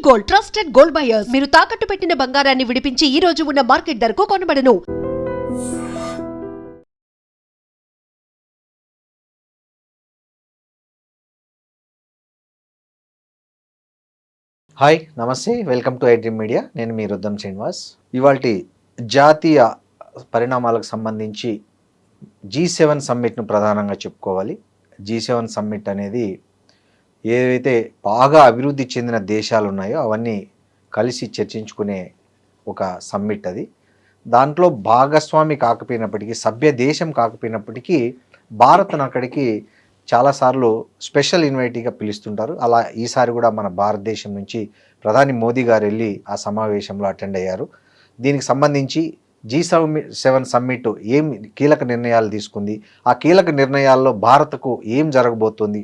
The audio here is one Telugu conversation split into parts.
Gold, trusted gold buyers. మీరు తాకట్టు పెట్టిన బంగారాన్ని విడిపించి ఈ రోజు ఉన్న మార్కెట్ ధరకు కొనబడను. హాయ్ నమస్తే, వెల్కమ్ టు ఐడ్రీమ్ మీడియా. నేను మీ రుద్దం శ్రీనివాస్. ఇవాల్టి జాతీయ పరిణామాలకు సంబంధించి G7 సమ్మిట్ను ప్రధానంగా చెప్పుకోవాలి. G7 సమ్మిట్ అనేది ఏవైతే బాగా అభివృద్ధి చెందిన దేశాలు ఉన్నాయో అవన్నీ కలిసి చర్చించుకునే ఒక సమ్మిట్ అది. దాంట్లో భాగస్వామి కాకపోయినప్పటికీ, సభ్య దేశం కాకపోయినప్పటికీ భారత్ను అక్కడికి చాలాసార్లు స్పెషల్ ఇన్వైటీగా పిలుస్తుంటారు. అలా ఈసారి కూడా మన భారతదేశం నుంచి ప్రధాని మోదీ గారు వెళ్ళి ఆ సమావేశంలో అటెండ్ అయ్యారు. దీనికి సంబంధించి G7 సమ్మిట్ ఏం కీలక నిర్ణయాలు తీసుకుంది, ఆ కీలక నిర్ణయాల్లో భారత్కు ఏం జరగబోతుంది,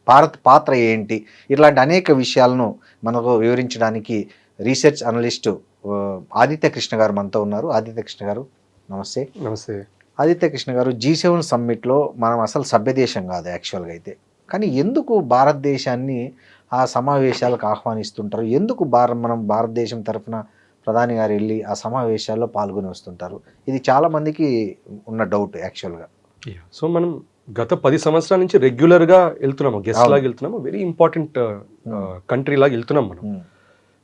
భారత్ పాత్ర ఏంటి, ఇట్లాంటి అనేక విషయాలను మనకు వివరించడానికి రీసెర్చ్ అనలిస్టు ఆదిత్య కృష్ణ గారు మనతో ఉన్నారు. ఆదిత్య కృష్ణ గారు నమస్తే. నమస్తే ఆదిత్య కృష్ణ గారు, G7 సమ్మిట్లో మనం అసలు సభ్యదేశం కాదు యాక్చువల్గా అయితే, కానీ ఎందుకు భారతదేశాన్ని ఆ సమావేశాలకు ఆహ్వానిస్తుంటారు? ఎందుకు మనం భారతదేశం తరఫున ప్రధాని గారు వెళ్ళి ఆ సమావేశాల్లో పాల్గొని వస్తుంటారు? ఇది చాలామందికి ఉన్న డౌట్ యాక్చువల్గా. సో మనం గత 10 సంవత్సరాల నుంచి రెగ్యులర్గా వెళ్తున్నాము, గెస్ట్ లాగా వెళ్తున్నాము, వెరీ ఇంపార్టెంట్ కంట్రీ లాగా వెళ్తున్నాం మనం.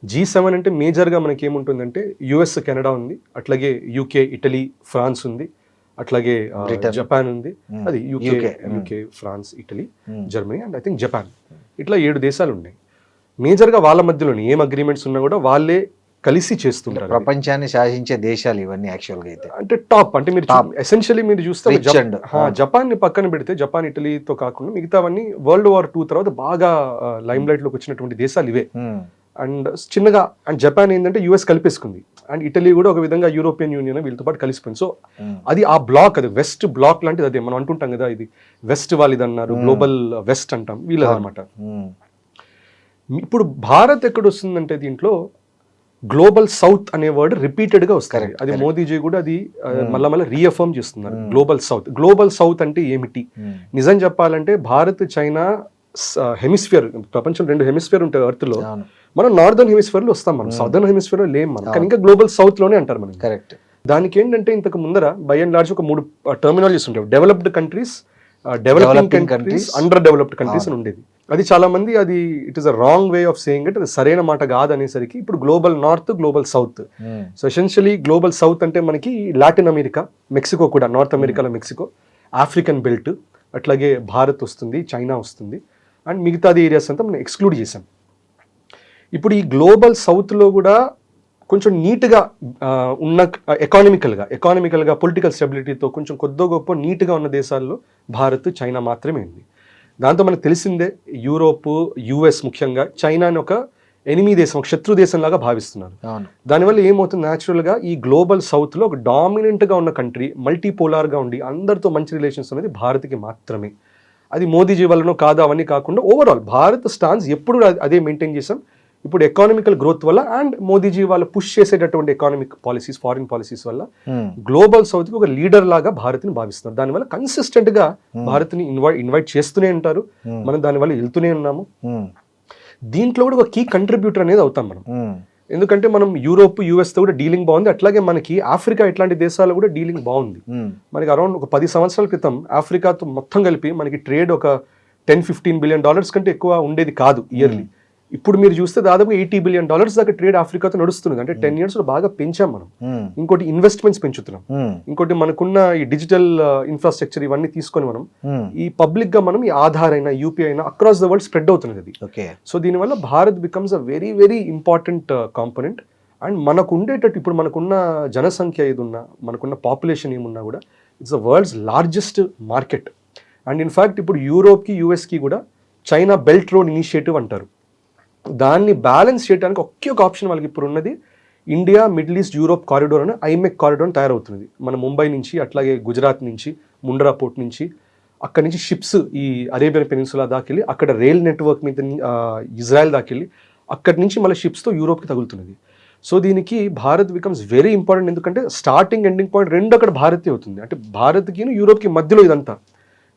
G7 అంటే మేజర్గా మనకి ఏముంటుందంటే యుఎస్, కెనడా ఉంది, అట్లాగే యూకే, ఇటలీ, ఫ్రాన్స్ ఉంది, అట్లాగే జపాన్ ఉంది, అది UK, France, Italy, Germany and I think Japan. ఇట్లా 7 దేశాలు ఉన్నాయి. మేజర్గా వాళ్ళ మధ్యలోని ఏం అగ్రిమెంట్స్ ఉన్నా కూడా వాళ్ళే కలిసి చేస్తుంటారు. ప్రపంచాన్ని శాసించే దేశాలు ఇవన్నీ యాక్చువల్గా అయితే, అంటే టాప్. అంటే మీరు ఎసెన్షియలీ మీరు చూస్తే జపాన్ ని పక్కన పెడితే, జపాన్, ఇటలీతో కాకుండా మిగతావన్నీ World War II తర్వాత బాగా లైమ్ లైట్ లోకి వచ్చినటువంటి దేశాలు ఇవే. అండ్ చిన్నగా అండ్ జపాన్ ఏంటంటే యుఎస్ కలిపేసుకుంది, అండ్ ఇటలీ కూడా ఒక విధంగా యూరోపియన్ యూనియన్ వీళ్ళతో పాటు కలిసిపోయింది. సో అది ఆ బ్లాక్, అది వెస్ట్ బ్లాక్ లాంటిది. అదే మనం అంటుంటాం కదా, ఇది వెస్ట్ వాళ్ళది అన్నారు, గ్లోబల్ వెస్ట్ అంటాం, వీళ్ళదన్నమాట. ఇప్పుడు భారత్ ఎక్కడ వస్తుందంటే దీంట్లో గ్లోబల్ సౌత్ అనే వర్డ్ రిపీటెడ్గా వస్తారు. అది మోదీజీ కూడా అది మళ్ళీ రీఅఫర్మ్ చేస్తున్నారు, గ్లోబల్ సౌత్. గ్లోబల్ సౌత్ అంటే ఏమిటి? నిజం చెప్పాలంటే భారత్, చైనా హెమిస్ఫియర్, ప్రపంచం 2 హెమిస్ఫియర్ ఉంటాయి ఎర్త్లో. మనం నార్దర్న్ హెమిస్ఫియర్లో వస్తాం, మనం సౌదర్న్ హెమిస్ఫియర్లో లేం మనం, కానీ ఇంకా గ్లోబల్ సౌత్లోనే అంటారు మనం. కరెక్ట్. దానికి ఏంటంటే ఇంతకు ముందర బై అండ్ లార్జ్ ఒక 3 టర్మినాలజీస్ ఉంటాయి. Developed countries, developing countries, under developed countries అని ఉండేది. అది చాలా మంది అది it is a wrong way of saying it, అది సరైన మాట కాదనేసరికి ఇప్పుడు global north, global south. So essentially global south అంటే మనకి లాటిన్ అమెరికా, మెక్సికో కూడా, నార్త్ అమెరికాలో మెక్సికో, ఆఫ్రికన్ బెల్ట్, అట్లాగే భారత్ వస్తుంది, చైనా వస్తుంది, అండ్ మిగతాది ఏరియాస్ అంతా మనం ఎక్స్క్లూడ్ చేసాం. ఇప్పుడు ఈ గ్లోబల్ సౌత్లో కూడా కొంచెం నీట్గా ఉన్న ఎకానమికల్గా పొలిటికల్ స్టెబిలిటీతో కొంచెం కొద్దో గొప్ప నీట్గా ఉన్న దేశాల్లో భారత్, చైనా మాత్రమే ఉంది. దాంతో మనకు తెలిసిందే యూరోప్, యుఎస్ ముఖ్యంగా చైనాని ఒక ఎనిమీ దేశం, ఒక శత్రు దేశంలాగా భావిస్తున్నారు. దానివల్ల ఏమవుతుంది, న్యాచురల్గా ఈ గ్లోబల్ సౌత్లో ఒక డామినెంట్గా ఉన్న కంట్రీ, మల్టీపోలార్గా ఉండి అందరితో మంచి రిలేషన్స్ అనేది భారత్కి మాత్రమే. అది మోదీజీ వల్లనో కాదు అవన్నీ కాకుండా ఓవరాల్ భారత్ స్టాన్స్ ఎప్పుడు అదే మెయింటైన్ చేసాం. ఇప్పుడు ఎకానమికల్ గ్రోత్ వల్ల అండ్ మోదీజీ వాళ్ళు పుష్ చేసేటటువంటి ఎకానమిక్ పాలసీస్, ఫారిన్ పాలసీస్ వల్ల గ్లోబల్ సౌత్ కి ఒక లీడర్ లాగా భారత్ని భావిస్తున్నారు. దానివల్ల కన్సిస్టెంట్ గా భారత్ని ఇన్వైట్ చేస్తూనే ఉంటారు, మనం దానివల్ల వెళ్తూనే ఉన్నాము. దీంట్లో కూడా ఒక కీ కంట్రిబ్యూటర్ అనేది అవుతాం మనం. ఎందుకంటే మనం యూరోప్, యుఎస్ తో కూడా డీలింగ్ బాగుంది, అట్లాగే మనకి ఆఫ్రికా ఇట్లాంటి దేశాలు కూడా డీలింగ్ బాగుంది. మనకి అరౌండ్ ఒక 10 సంవత్సరాల క్రితం ఆఫ్రికాతో మొత్తం కలిపి మనకి ట్రేడ్ ఒక $10-15 బిలియన్ కంటే ఎక్కువ ఉండేది కాదు ఇయర్లీ. ఇప్పుడు మీరు చూస్తే దాదాపు $80 బిలియన్ దాకా ట్రేడ్ ఆఫ్రికాతో నడుస్తుంది. అంటే 10 years లో బాగా పెంచాం మనం. ఇంకోటి ఇన్వెస్ట్మెంట్స్ పెంచుతున్నాం, ఇంకోటి మనకున్న ఈ డిజిటల్ ఇన్ఫ్రాస్ట్రక్చర్ ఇవన్నీ తీసుకొని మనం ఈ పబ్లిక్ గా మనం ఈ ఆధార్ అయినా, యూపీఐ అయినా అక్రాస్ ద వరల్డ్ స్ప్రెడ్ అవుతున్నది అది. సో దీనివల్ల Bharat becomes a very very important component. And మనకు ఉండేటట్టు ఇప్పుడు మనకున్న జనసంఖ్య ఏదున్నా, మనకున్న పాపులేషన్ ఏమున్నా కూడా it's the world's largest market. And in fact ఇప్పుడు యూరోప్కి, యూఎస్కి కూడా చైనా బెల్ట్ రోడ్ ఇనిషియేటివ్ అంటారు. దాన్ని బ్యాలెన్స్ చేయడానికి ఒకే ఒక ఆప్షన్ వాళ్ళకి ఇప్పుడు ఉన్నది, India, middle east, Europe corridor అని ఐమెక్ కారిడోర్ తయారవుతున్నది. మన ముంబై నుంచి, అట్లాగే గుజరాత్ నుంచి, ముండ్రా పోర్ట్ నుంచి, అక్కడి నుంచి షిప్స్ ఈ అరేబియన్ పెనిన్సులా దాకెళ్ళి, అక్కడ రైల్ నెట్వర్క్ మీద ఇజ్రాయెల్ దాకెళ్ళి, అక్కడి నుంచి మళ్ళీ షిప్స్తో యూరోప్కి తగులుతున్నది. సో దీనికి భారత్ బికమ్స్ వెరీ ఇంపార్టెంట్. ఎందుకంటే స్టార్టింగ్ ఎండింగ్ పాయింట్ 2 అక్కడ భారతే అవుతుంది. అంటే భారత్కి యూరోప్కి మధ్యలో ఇదంతా.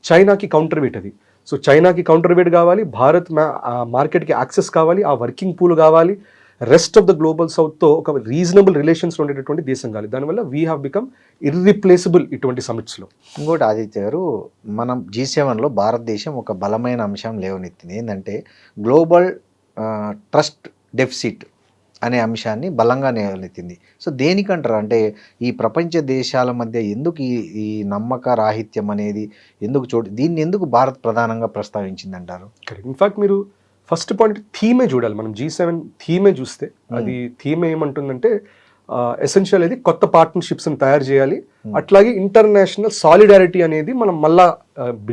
చైనాకి కౌంటర్ వెయిట్ అది. సో చైనాకి కౌంటర్ వెయిట్ కావాలి, భారత్ మార్కెట్కి యాక్సెస్ కావాలి, ఆ వర్కింగ్ పూల్ కావాలి, రెస్ట్ ఆఫ్ ద గ్లోబల్ సౌత్తో ఒక రీజనబుల్ రిలేషన్స్ ఉండేటటువంటి దేశం కావాలి. దానివల్ల వీ హ్యావ్ బికమ్ ఇర్రిప్లేసబుల్ ఇటువంటి సమిట్స్లో. ఇంకోటి ఆదిత్య గారు, మనం G7లో భారతదేశం ఒక బలమైన అంశం లేవనెత్తింది. ఏంటంటే గ్లోబల్ ట్రస్ట్ డెఫిసిట్ అనే అంశాన్ని బలంగా లేవనెత్తింది. సో దేనికంటారు, అంటే ఈ ప్రపంచ దేశాల మధ్య ఎందుకు ఈ నమ్మక రాహిత్యం అనేది ఎందుకు దీన్ని ఎందుకు భారత్ ప్రధానంగా ప్రస్తావించింది అంటారు? ఇన్ఫాక్ట్ మీరు ఫస్ట్ పాయింట్ థీమే చూడాలి. మనం G7 థీమే చూస్తే అది థీమ్ ఏమంటుందంటే ఎసెన్షియల్ ఇది కొత్త పార్ట్నర్షిప్స్ని తయారు చేయాలి, అట్లాగే ఇంటర్నేషనల్ సాలిడారిటీ అనేది మనం మళ్ళా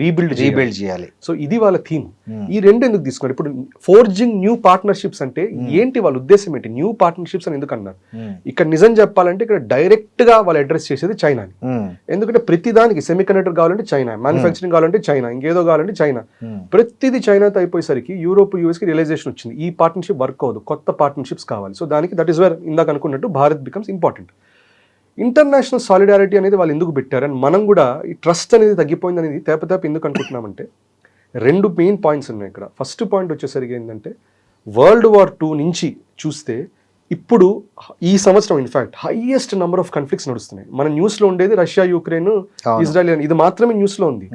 రీబిల్డ్ చేయాలి. సో ఇది వాళ్ళ థీమ్. ఈ రెండు ఎందుకు తీసుకున్నారు? ఇప్పుడు ఫోర్జింగ్ న్యూ పార్ట్నర్షిప్స్ అంటే ఏంటి, వాళ్ళ ఉద్దేశం ఏంటి? న్యూ పార్ట్నర్షిప్స్ అని ఎందుకు అన్నారు? ఇక్కడ నిజం చెప్పాలంటే ఇక్కడ డైరెక్ట్ గా వాళ్ళు అడ్రస్ చేసేది చైనాని. ఎందుకంటే ప్రతి దానికి సెమీ కండక్టర్ కావాలంటే చైనా, మ్యానుఫ్యాక్చరింగ్ కావాలంటే చైనా, ఇంకేదో కావాలంటే చైనా, ప్రతిదీ చైనాతో అయిపోయేసరికి యూరోప్ యూఎస్ కి రియలైజేషన్ వచ్చింది ఈ పార్ట్నర్షిప్ వర్క్ అవ్వదు, కొత్త పార్ట్నర్షిప్స్ కావాలి. సో దానికి దట్ ఈస్ వేర్ ఇందాక అనుకున్నట్టు Bharat becomes important. International solidarity అనేది వాళ్ళు ఎందుకు పెట్టారు, అండ్ మనం కూడా ఈ ట్రస్ట్ అనేది తగ్గిపోయింది అనేది తేప ఎందుకు అనుకుంటున్నామంటే రెండు మెయిన్ పాయింట్స్ ఉన్నాయి ఇక్కడ. ఫస్ట్ పాయింట్ వచ్చేసరికి ఏంటంటే World War II నుంచి చూస్తే ఇప్పుడు ఈ సంవత్సరం in fact highest number of conflicts నడుస్తున్నాయి. మన న్యూస్లో ఉండేది రష్యా, యుక్రెయిన్, ఇజ్రాయెల్, ఇది మాత్రమే న్యూస్లో ఉంది.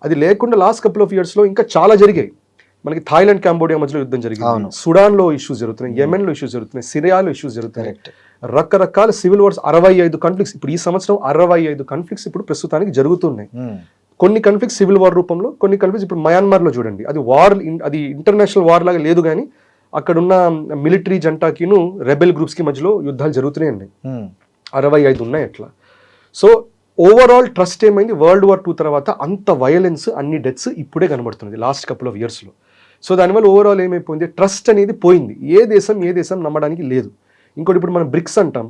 అది లేకుండా లాస్ట్ కపుల్ ఆఫ్ ఇయర్స్లో ఇంకా చాలా జరిగాయి. మనకి థాయిలాండ్, కాంబోడియా మధ్యలో యుద్ధం జరిగింది, సుడాన్లో ఇష్యూస్ జరుగుతున్నాయి, యెమెన్లో ఇష్యూస్ జరుగుతున్నాయి, సిరియాలో ఇష్యూస్ జరుగుతున్నాయి, రకరకాల సివిల్ వార్స్, 65 కాన్ఫ్లిక్ట్స్ ఇప్పుడు ఈ సంవత్సరం 65 కాన్ఫ్లిక్ట్స్ ఇప్పుడు ప్రస్తుతానికి జరుగుతున్నాయి. కొన్ని కాన్ఫ్లిక్ట్స్ సివిల్ వార్ రూపంలో, కొన్ని కాన్ఫ్లిక్ట్స్ ఇప్పుడు మయన్మార్లో చూడండి, అది వార్, అది ఇంటర్నేషనల్ వార్ లాగా లేదు కానీ అక్కడున్న మిలిటరీ జంటాకిను రెబెల్ గ్రూప్స్కి మధ్యలో యుద్ధాలు జరుగుతూనే ఉన్నాయి, 65 ఉన్నాయి అట్లా. సో ఓవరాల్ ట్రస్ట్ ఏమైంది World War II తర్వాత అంత వయలెన్స్, అన్ని డెత్స్ ఇప్పుడే కనబడుతుంది లాస్ట్ కపుల్ ఆఫ్ ఇయర్స్లో. సో దానివల్ల ఓవరాల్ ఏమైపోయింది, ట్రస్ట్ అనేది పోయింది. ఏ దేశం నమ్మడానికి లేదు. ఇంకోటి ఇప్పుడు మనం బ్రిక్స్ అంటాం,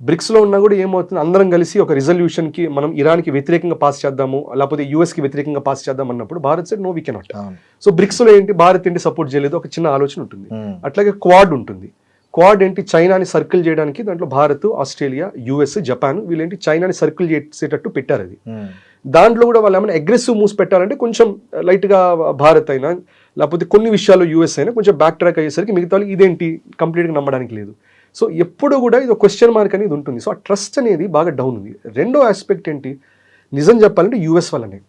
బ్రిక్స్లో ఉన్నా కూడా ఏమవుతుంది, అందరం కలిసి ఒక రిజల్యూషన్కి మనం ఇరాన్కి వ్యతిరేకంగా పాస్ చేద్దాము, లేకపోతే యూఎస్కి వ్యతిరేకంగా పాస్ చేద్దాం అన్నప్పుడు Bharat side no we cannot. So బ్రిక్స్లో ఏంటి, భారత్ ఏంటి సపోర్ట్ చేయలేదు, ఒక చిన్న ఆలోచన ఉంటుంది. అట్లాగే క్వాడ్ ఉంటుంది. క్వాడ్ ఏంటి, చైనాని సర్కిల్ చేయడానికి, దాంట్లో భారత్, ఆస్ట్రేలియా, యుఎస్, జపాన్ వీళ్ళేంటి చైనాని సర్కిల్ చేసేటట్టు పెట్టారు. అది దాంట్లో కూడా వాళ్ళు ఏమైనా అగ్రెసివ్ మూవ్స్ పెట్టారంటే కొంచెం లైట్గా భారత్ అయినా లేకపోతే కొన్ని విషయాల్లో యూఎస్ అయినా కొంచెం బ్యాక్ ట్రాక్ అయ్యేసరికి మిగతా వాళ్ళు ఇదేంటి కంప్లీట్గా నమ్మడానికి లేదు. సో ఎప్పుడు కూడా ఇది ఒక క్వశ్చన్ మార్క్ అనేది ఉంటుంది. సో ఆ ట్రస్ట్ అనేది బాగా డౌన్ ఉంది. రెండో ఆస్పెక్ట్ ఏంటి, నిజం చెప్పాలంటే యూఎస్ వల్లనే.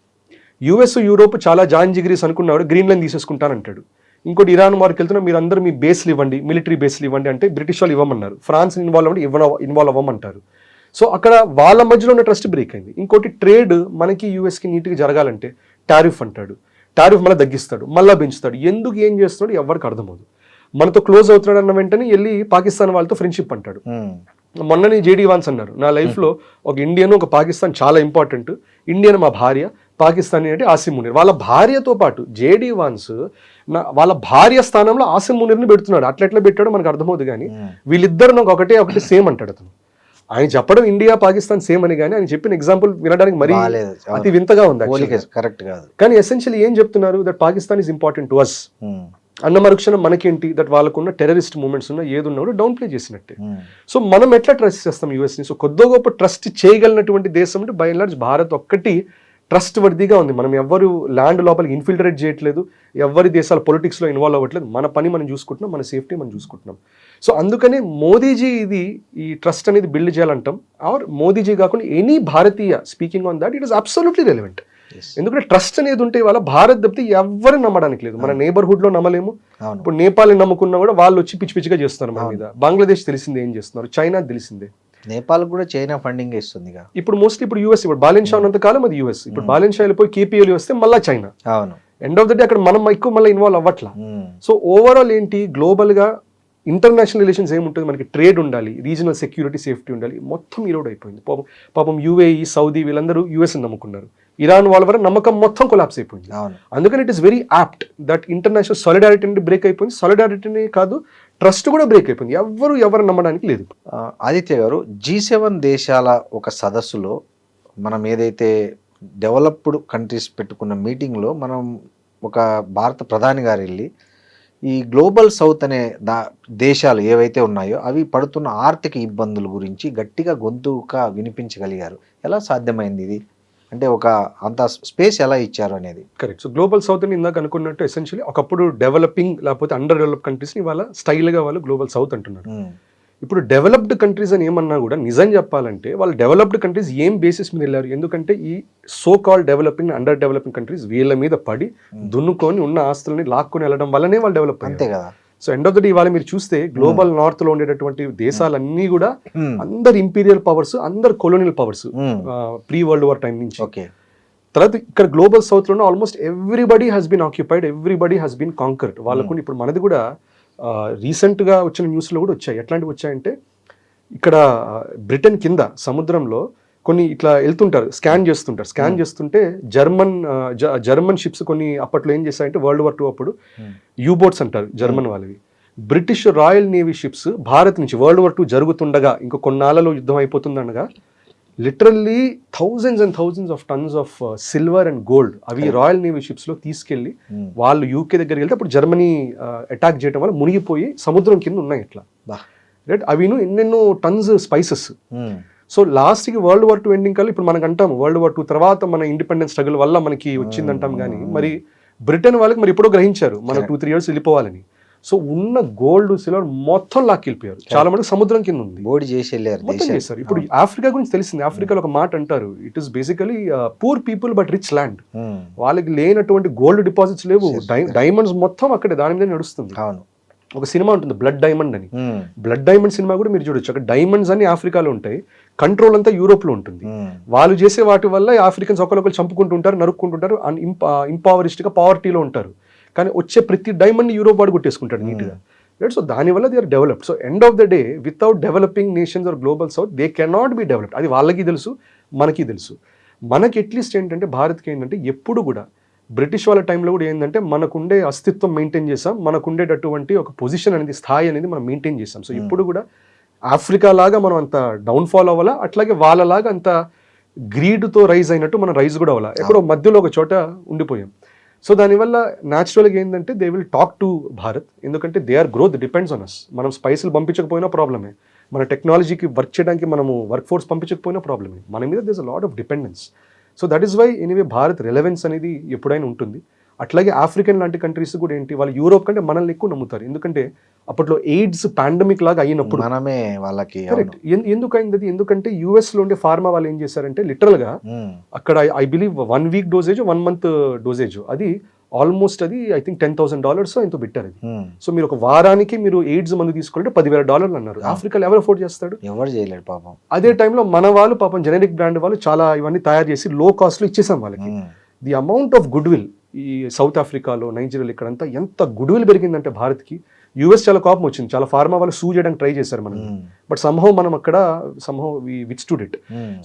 యూఎస్, యూరోప్ చాలా జాంజిగిరీస్ అనుకున్నాడు, గ్రీన్లాండ్ తీసేసుకుంటానంటాడు. ఇంకోటి ఇరాన్ వారికి వెళ్తున్నా, మీరు అందరూ మీ బేస్లు ఇవ్వండి, మిలిటరీ బేస్లు ఇవ్వండి అంటే బ్రిటిష్ వాళ్ళు ఇవ్వమన్నారు, ఫ్రాన్స్ ఇన్వాల్వ్ అవ్వమంటారు. సో అక్కడ వాళ్ళ మధ్యలో ఉన్న ట్రస్ట్ బ్రేక్ అయింది. ఇంకోటి ట్రేడ్ మనకి యూఎస్కి నీట్గా జరగాలంటే టారిఫ్ అంటాడు, టారిఫ్ మళ్ళీ తగ్గిస్తాడు, మళ్ళీ పెంచుతాడు, ఎందుకు ఏం చేస్తున్నాడు ఎవరికి అర్థమవుదు. మనతో క్లోజ్ అవుతున్నాడు అన్న వెంటనే వెళ్ళి పాకిస్తాన్ వాళ్ళతో ఫ్రెండ్షిప్ అంటాడు. మొన్నని జేడీ వాన్స్ అన్నారు, నా లైఫ్లో ఒక ఇండియన్, ఒక పాకిస్తాన్ చాలా ఇంపార్టెంట్, ఇండియన్ మా భార్య, పాకిస్తానీ అంటే ఆసిమ్ మునీర్. వాళ్ళ భార్యతో పాటు జేడీ వాన్స్ వాళ్ళ భార్య స్థానంలో ఆసిమ్ మునీర్ని పెడుతున్నాడు. అట్లా పెట్టాడో మనకు అర్థమవుతుంది. కానీ వీళ్ళిద్దరు నాకు ఒకటే సేమ్ అంటాడు అతను. ఆయన చెప్పడం ఇండియా పాకిస్తాన్ సేమ్ అని, కానీ ఆయన చెప్పిన ఎగ్జాంపుల్ వినడానికి మరీ అతి వింతగా ఉంది, కరెక్ట్ కాదు. కానీ ఎసెన్షియల్లీ ఏం చెప్తున్నారు, that Pakistan is important to us అన్న మరుక్షణం మనకేంటి, దట్ వాళ్ళకున్న టెర్రరిస్ట్ మూవ్మెంట్స్ ఉన్న ఏది ఉన్నా కూడా డౌన్ ప్లే చేసినట్టే. సో మనం ఎట్లా ట్రస్ట్ చేస్తాం యూఎస్ని? సో కొద్ది గొప్ప ట్రస్ట్ చేయగలిగినటువంటి దేశం అంటే బై అండ్ లార్జ్ భారత్ ఒక్కటి ట్రస్ట్ వర్దిగా ఉంది. మనం ఎవ్వరు ల్యాండ్ లోపలికి ఇన్ఫిల్ట్రేట్ చేయట్లేదు, ఎవరి దేశాల పొలిటిక్స్లో ఇన్వాల్వ్ అవ్వట్లేదు, మన పని మనం చూసుకుంటున్నాం, మన సేఫ్టీ మనం చూసుకుంటున్నాం. సో అందుకనే మోదీజీ ఈ ట్రస్ట్ అనేది బిల్డ్ చేయాలంటాం. ఆర్ మోదీజీ కాకుండా any Bharatiya speaking on that it is absolutely relevant. ఎందుకంటే ట్రస్ట్ అనేది ఉంటే వాళ్ళ భారత్ తప్పితే ఎవరిని నమ్మడానికి లేదు. మన నేబర్హుడ్ లో నమ్మలేము. ఇప్పుడు నేపాల్ని నమ్ముకున్నా కూడా వాళ్ళు వచ్చి పిచ్చి పిచ్చిగా చేస్తున్నారు మన మీద. బంగ్లాదేశ్ తెలిసిందే ఏం చేస్తున్నారు, చైనా తెలిసిందే, నేపాల్ కూడా చైనా ఫండింగ్ ఇస్తుంది. ఇప్పుడు మోస్ట్లీ ఇప్పుడు యూఎస్, ఇప్పుడు బాలెన్ షా ఉన్నంత కాలం అది యూఎస్, ఇప్పుడు బాలెన్ షా వెళ్ళిపోయి కేపీఎల్ వస్తే మళ్ళీ చైనా. అవును, ఎండ్ ఆఫ్ ద డే అక్కడ మనం ఎక్కువ మళ్ళీ ఇన్వాల్వ్ అవ్వట్లా. సో ఓవరాల్ ఏంటి, గ్లోబల్ గా ఇంటర్నేషనల్ రిలేషన్స్ ఏముంటుంది, మనకి ట్రేడ్ ఉండాలి, రీజనల్ సెక్యూరిటీ, సేఫ్టీ ఉండాలి, మొత్తం ఈరోడ్ అయిపోయింది. పాపం యూఏఈ, సౌదీ వీళ్ళందరూ యూఎస్ నమ్ముకున్నారు, ఇరాన్ వాళ్ళ వల్ల నమ్మకం మొత్తం కొలాప్స్ అయిపోయింది. అందుకని it is very apt that international solidarity అనేది బ్రేక్ అయిపోయింది. సాలిడారిటీనే కాదు, ట్రస్ట్ కూడా బ్రేక్ అయిపోయింది. ఎవరు నమ్మడానికి లేదు. ఆదిత్య గారు, G7 దేశాల ఒక సదస్సులో మనం ఏదైతే డెవలప్డ్ కంట్రీస్ పెట్టుకున్న మీటింగ్లో మనం ఒక భారత ప్రధాని గారు వెళ్ళి ఈ గ్లోబల్ సౌత్ అనే దేశాలు ఏవైతే ఉన్నాయో అవి పడుతున్న ఆర్థిక ఇబ్బందుల గురించి గట్టిగా గొంతుగా వినిపించగలిగారు. ఎలా సాధ్యమైంది ఇది? అంటే ఒక అంత స్పేస్ ఎలా ఇచ్చారు అనేది. కరెక్ట్. సో గ్లోబల్ సౌత్ అని ఇందాక అనుకున్నట్టు ఎసెన్షియలీ ఒకప్పుడు డెవలపింగ్ లేకపోతే అండర్ డెవలప్ కంట్రీస్ని ఇవాళ స్టైల్గా వాళ్ళు గ్లోబల్ సౌత్ అంటున్నారు. ఇప్పుడు డెవలప్డ్ కంట్రీస్ అని ఏమన్నా కూడా నిజం చెప్పాలంటే వాళ్ళు డెవలప్డ్ కంట్రీస్ ఏం బేసిస్ మీద వెళ్ళారు? ఎందుకంటే ఈ so call developing under developing countries వీళ్ళ మీద పడి దున్నుకొని ఉన్న ఆస్తులని లాక్కొని వెళ్ళడం వల్లనే వాళ్ళు డెవలప్ అంతే కదా. So end of the day ఇవాళ మీరు చూస్తే గ్లోబల్ నార్త్ లో ఉండేటటువంటి దేశాలన్నీ కూడా అందరు ఇంపీరియల్ పవర్స్, అందరు colonial powers pre world war time నుంచి. ఓకే. తర్వాత ఇక్కడ గ్లోబల్ సౌత్ లో almost everybody has been occupied, everybody has been conquered. వాళ్ళకు ఇప్పుడు మనది కూడా రీసెంట్ గా వచ్చిన న్యూస్ లో కూడా వచ్చాయి. ఎట్లాంటివి వచ్చాయంటే ఇక్కడ బ్రిటన్ కింద సముద్రంలో కొన్ని ఇట్లా వెళ్తుంటారు, స్కాన్ చేస్తుంటే జర్మన్ షిప్స్ కొన్ని అప్పట్లో ఏం చేశాయంటే వరల్డ్ వార్ 2 అప్పుడు యూబోట్స్ అంటారు జర్మన్ వాళ్ళవి, British royal navy ships Bharat నుంచి వరల్డ్ వార్ 2 జరుగుతుండగా ఇంకో కొన్నాళ్ళలో యుద్ధం అయిపోతుందనగా literally thousands and thousands of tons of silver and gold అవి రాయల్ నేవీ షిప్స్ లో తీసుకెళ్లి వాళ్ళు యూకే దగ్గరికి వెళ్తే అప్పుడు జర్మనీ అటాక్ చేయడం వల్ల మునిగిపోయి సముద్రం కింద ఉన్నాయి ఇట్లా. రైట్. అవిను ఎన్నెన్నో టన్స్ స్పైసెస్. సో లాస్ట్కి వరల్డ్ వార్ 2 ఎండింగ్ కల్లా ఇప్పుడు మనకు అంటాం వరల్డ్ వార్ 2 తర్వాత మన ఇండిపెండెన్స్ స్ట్రగుల్ వల్ల మనకి వచ్చిందంటాం, కానీ మరి బ్రిటన్ వాళ్ళకి మరి ఎప్పుడో గ్రహించారు మన 2-3 years వెళ్ళిపోవాలని. సో ఉన్న గోల్డ్ సిల్వర్ మొత్తం లాక్కెళ్ళిపోయారు. చాలా మంది సముద్రం కింద ఉంది, బోర్డు చేసి వెళ్ళారు, మొత్తం చేశారు. ఇప్పుడు ఆఫ్రికా గురించి తెలిసింది. ఆఫ్రికాలో ఒక మాట అంటారు, it is basically poor people but rich land. వాళ్ళకి లేనటువంటి గోల్డ్ డిపాజిట్స్ లేవు, డైమండ్స్ మొత్తం అక్కడే దాని మీద నడుస్తుంది. అవును. ఒక సినిమా ఉంటుంది బ్లడ్ డైమండ్ అని, బ్లడ్ డైమండ్ సినిమా కూడా మీరు చూడొచ్చు. అక్కడ డైమండ్స్ అన్ని ఆఫ్రికాలో ఉంటాయి, కంట్రోల్ అంతా యూరోప్ లో ఉంటుంది. వాళ్ళు చేసే వాటి వల్ల ఆఫ్రికన్స్ ఒకరికొకరు చంపుకుంటుంటారు, నరుక్కుంటుంటారు, ఇంపవరిస్ట్ గా పావర్టీలో ఉంటారు. కానీ వచ్చే ప్రతి డైమండ్ యూరోప్ వాడు కొట్టేసుకుంటాడు నీట్గా. రైట్. సో దానివల్ల they are developed. So end of the day without developing nations are global south they cannot be developed. అది వాళ్ళకి తెలుసు, మనకి తెలుసు. మనకి అట్లీస్ట్ ఏంటంటే భారత్కి ఏంటంటే ఎప్పుడు కూడా బ్రిటిష్ వాళ్ళ టైంలో కూడా ఏంటంటే మనకుండే అస్తిత్వం మెయింటైన్ చేసాం, మనకుండేటటువంటి ఒక పొజిషన్ అనేది, స్థాయి అనేది మనం మెయింటైన్ చేసాం. సో ఇప్పుడు కూడా ఆఫ్రికా లాగా మనం అంత డౌన్ఫాల్ అవ్వాలా, అట్లాగే వాళ్ళలాగా అంత గ్రీడ్తో రైజ్ అయినట్టు మనం రైజ్ కూడా అవ్వాలా. ఎక్కడో మధ్యలో ఒక చోట ఉండిపోయాం. సో దానివల్ల న్యాచురల్గా ఏంటంటే they will talk to Bharat, ఎందుకంటే they are growth depends on us. మనం స్పైసులు పంపించకపోయినా ప్రాబ్లమే, మన టెక్నాలజీకి వర్క్ చేయడానికి మనము వర్క్ ఫోర్స్ పంపించకపోయినా ప్రాబ్లమే, మన మీద there is a lot of dependence. So that is why anyway Bharat relevance అనేది ఎప్పుడైనా ఉంటుంది. అట్లాగే ఆఫ్రికన్ లాంటి కంట్రీస్ కూడా ఏంటి, వాళ్ళు యూరోప్ కంటే మనల్ని ఎక్కువ నమ్ముతారు. ఎందుకంటే అప్పట్లో ఎయిడ్స్ పాండమిక్ లాగా అయినప్పుడు మనమే వాళ్ళకి. కరెక్ట్. ఎందుకైంది అది? ఎందుకంటే యూఎస్ లో ఉండే ఫార్మా వాళ్ళు ఏం చేశారంటే లిటరల్ గా అక్కడ I believe 1 week dosage 1 month dosage అది ఆల్మోస్ట్ అది ఐ థింక్ $10,000 ఎంతో పెట్టారు అది. సో మీరు ఒక వారానికి మీరు ఎయిడ్స్ మందు తీసుకుంటే $10,000 అన్నారు. ఆఫ్రికాలో ఎవరు అఫోర్డ్ చేస్తాడు? ఎవరు చేయలేడు పాపం. అదే టైంలో మన వాళ్ళు పాపం జెనరిక్ బ్రాండ్ వాళ్ళు చాలా ఇవన్నీ తయారు చేసి లో కాస్ట్ లో ఇచ్చేసాం వాళ్ళకి. The amount of good will ఈ సౌత్ ఆఫ్రికాలో, నైజీరియాలో ఇక్కడంతా ఎంత గుడ్ విల్ పెరిగిందంటే భారత్కి. యూఎస్ చాలా కోపం వచ్చింది, చాలా ఫార్మా వాళ్ళు సూ చేయడానికి ట్రై చేశారు మనం, బట్ సంహవ్ మనం అక్కడ సంహవ్ వి విత్స్టూడ్ ఇట్.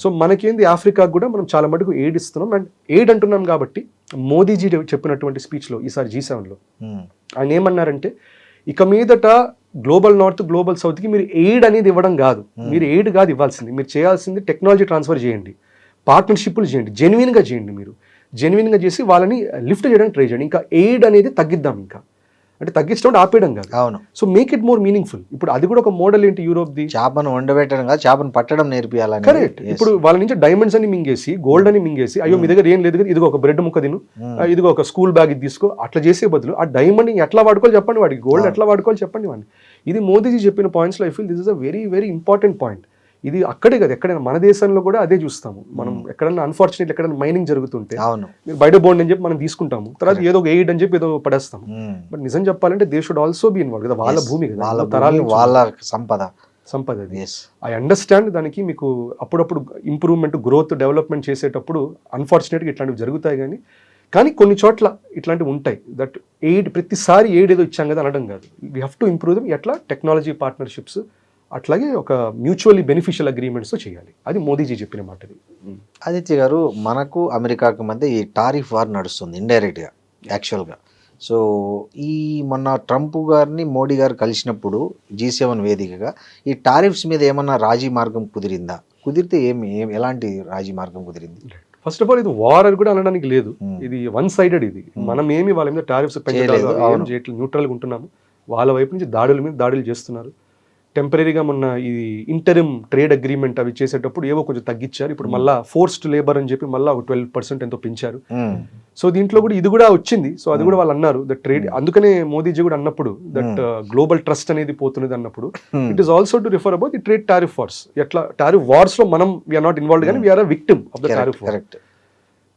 సో మనకేంది ఆఫ్రికాకు కూడా మనం చాలా మటుకు ఎయిడ్ ఇస్తున్నాం. అండ్ ఎయిడ్ అంటున్నాం కాబట్టి మోదీజీ చెప్పినటువంటి స్పీచ్లో ఈసారి G7లో ఆయన ఏమన్నారంటే, ఇక మీదట గ్లోబల్ నార్త్ గ్లోబల్ సౌత్కి మీరు ఎయిడ్ అనేది ఇవ్వడం కాదు, మీరు ఎయిడ్ కాదు ఇవ్వాల్సింది, మీరు చేయాల్సింది టెక్నాలజీ ట్రాన్స్ఫర్ చేయండి, పార్ట్నర్షిప్లు చేయండి, జెన్యున్గా చేయండి. మీరు జెన్యున్గా చేసి వాళ్ళని లిఫ్ట్ చేయడానికి ట్రై చేయండి. ఇంకా ఎయిడ్ అనేది తగ్గిద్దాం, ఇంకా అంటే తగ్గించడం ఆపేయడం కాదు. అవును. So make it more meaningful. ఇప్పుడు అది కూడా ఒక మోడల్ ఏంటి యూరోప్ ది, చేపను వండబెట్టడం కాదు, చేపను పట్టడం నేర్పియాలని. కరెక్ట్. ఇప్పుడు వాళ్ళ నుంచి డైమండ్స్ అని మింగేసి, గోల్డ్ అని మింగేసి, అయ్యో మీ దగ్గర ఏం లేదు కదా, ఇదిగో ఒక బ్రెడ్ ముక్క తిను, ఇదిగో ఒక స్కూల్ బ్యాగ్ ఇది తీసుకో, అట్లా చేసే బదులు ఆ డైమండ్ ఎట్లా వాడుకోవాలి చెప్పండి, వాడికి గోల్డ్ ఎట్లా వాడుకోవాలి చెప్పండి వాడిని. ఇది మోదీజీ చెప్పిన పాయింట్స్లో I feel this is a very very important point. ఇది అక్కడే కదా, ఎక్కడైనా మన దేశంలో కూడా అదే చూస్తాము మనం. ఎక్కడైనా అన్ఫార్చునేట్లీ ఎక్కడైనా మైనింగ్ జరుగుతుంటే మీరు బయట బోండ్ అని చెప్పి మనం తీసుకుంటాము, తర్వాత ఏదో ఒక ఎయిడ్ అని చెప్పి ఏదో పడేస్తాము. బట్ నిజం చెప్పాలంటే they should also be involve కదా, వాళ్ళ భూమి కదా, వాళ్ళ తరాలు, వాళ్ళ సంపద అది. I understand. దానికి మీకు అప్పుడప్పుడు ఇంప్రూవ్మెంట్, గ్రోత్, డెవలప్మెంట్ చేసేటప్పుడు అన్ఫార్చునేట్గా ఇట్లాంటివి జరుగుతాయి. కానీ కొన్ని చోట్ల ఇట్లాంటివి ఉంటాయి. దట్ ఎయిడ్ ప్రతిసారి ఎయిడ్ ఏదో ఇచ్చాం కదా అనడం కాదు, we have to improve them. ఎట్లా టెక్నాలజీ పార్ట్నర్షిప్స్, అట్లాగే ఒక మ్యూచువల్లీ బెనిఫిషియల్ అగ్రిమెంట్స్తో చేయాలి. అది మోదీజీ చెప్పిన మాట. ఆదిత్య గారు, మనకు అమెరికాకు మధ్య ఈ టారిఫ్ వార్ నడుస్తుంది ఇండైరెక్ట్గా యాక్చువల్గా. సో ఈ మొన్న ట్రంప్ గారిని మోడీ గారు కలిసినప్పుడు G7 వేదికగా ఈ టారిఫ్స్ మీద ఏమన్నా రాజీ మార్గం కుదిరిందా? కుదిరితే ఎలాంటి రాజీ మార్గం కుదిరింది? ఫస్ట్ ఆఫ్ ఆల్ ఇది వార్ అని కూడా అనడానికి లేదు, ఇది 1-sided. ఇది మనం ఏమి వాళ్ళ మీద టారిఫ్స్ పెంచలేదు, న్యూట్రల్గా ఉంటున్నాము. వాళ్ళ వైపు నుంచి దాడుల మీద దాడులు చేస్తున్నారు. టెంపరీగా మొన్న ఇది ఇంటరిమ్ ట్రేడ్ అగ్రిమెంట్ అవి చేసేటప్పుడు ఏవో కొంచెం తగ్గించారు. ఇప్పుడు మళ్ళీ ఫోర్స్డ్ లేబర్ అని చెప్పి మళ్ళీ ఒక 12% ఎంతో పెంచారు. సో దీంట్లో కూడా ఇది కూడా వచ్చింది. సో అది కూడా వాళ్ళు అన్నారు దట్ ట్రేడ్, అందుకనే మోదీజీ కూడా అన్నప్పుడు దట్ గ్లోబల్ ట్రస్ట్ అనేది పోతున్నది అన్నప్పుడు it is also to refer about the trade tariff wars. ఎట్లా టారిఫ్ వార్స్ లో మనం వీఆర్ నాట్ ఇన్వాల్వ్డ్ కానీ we're a victim of the tariff war.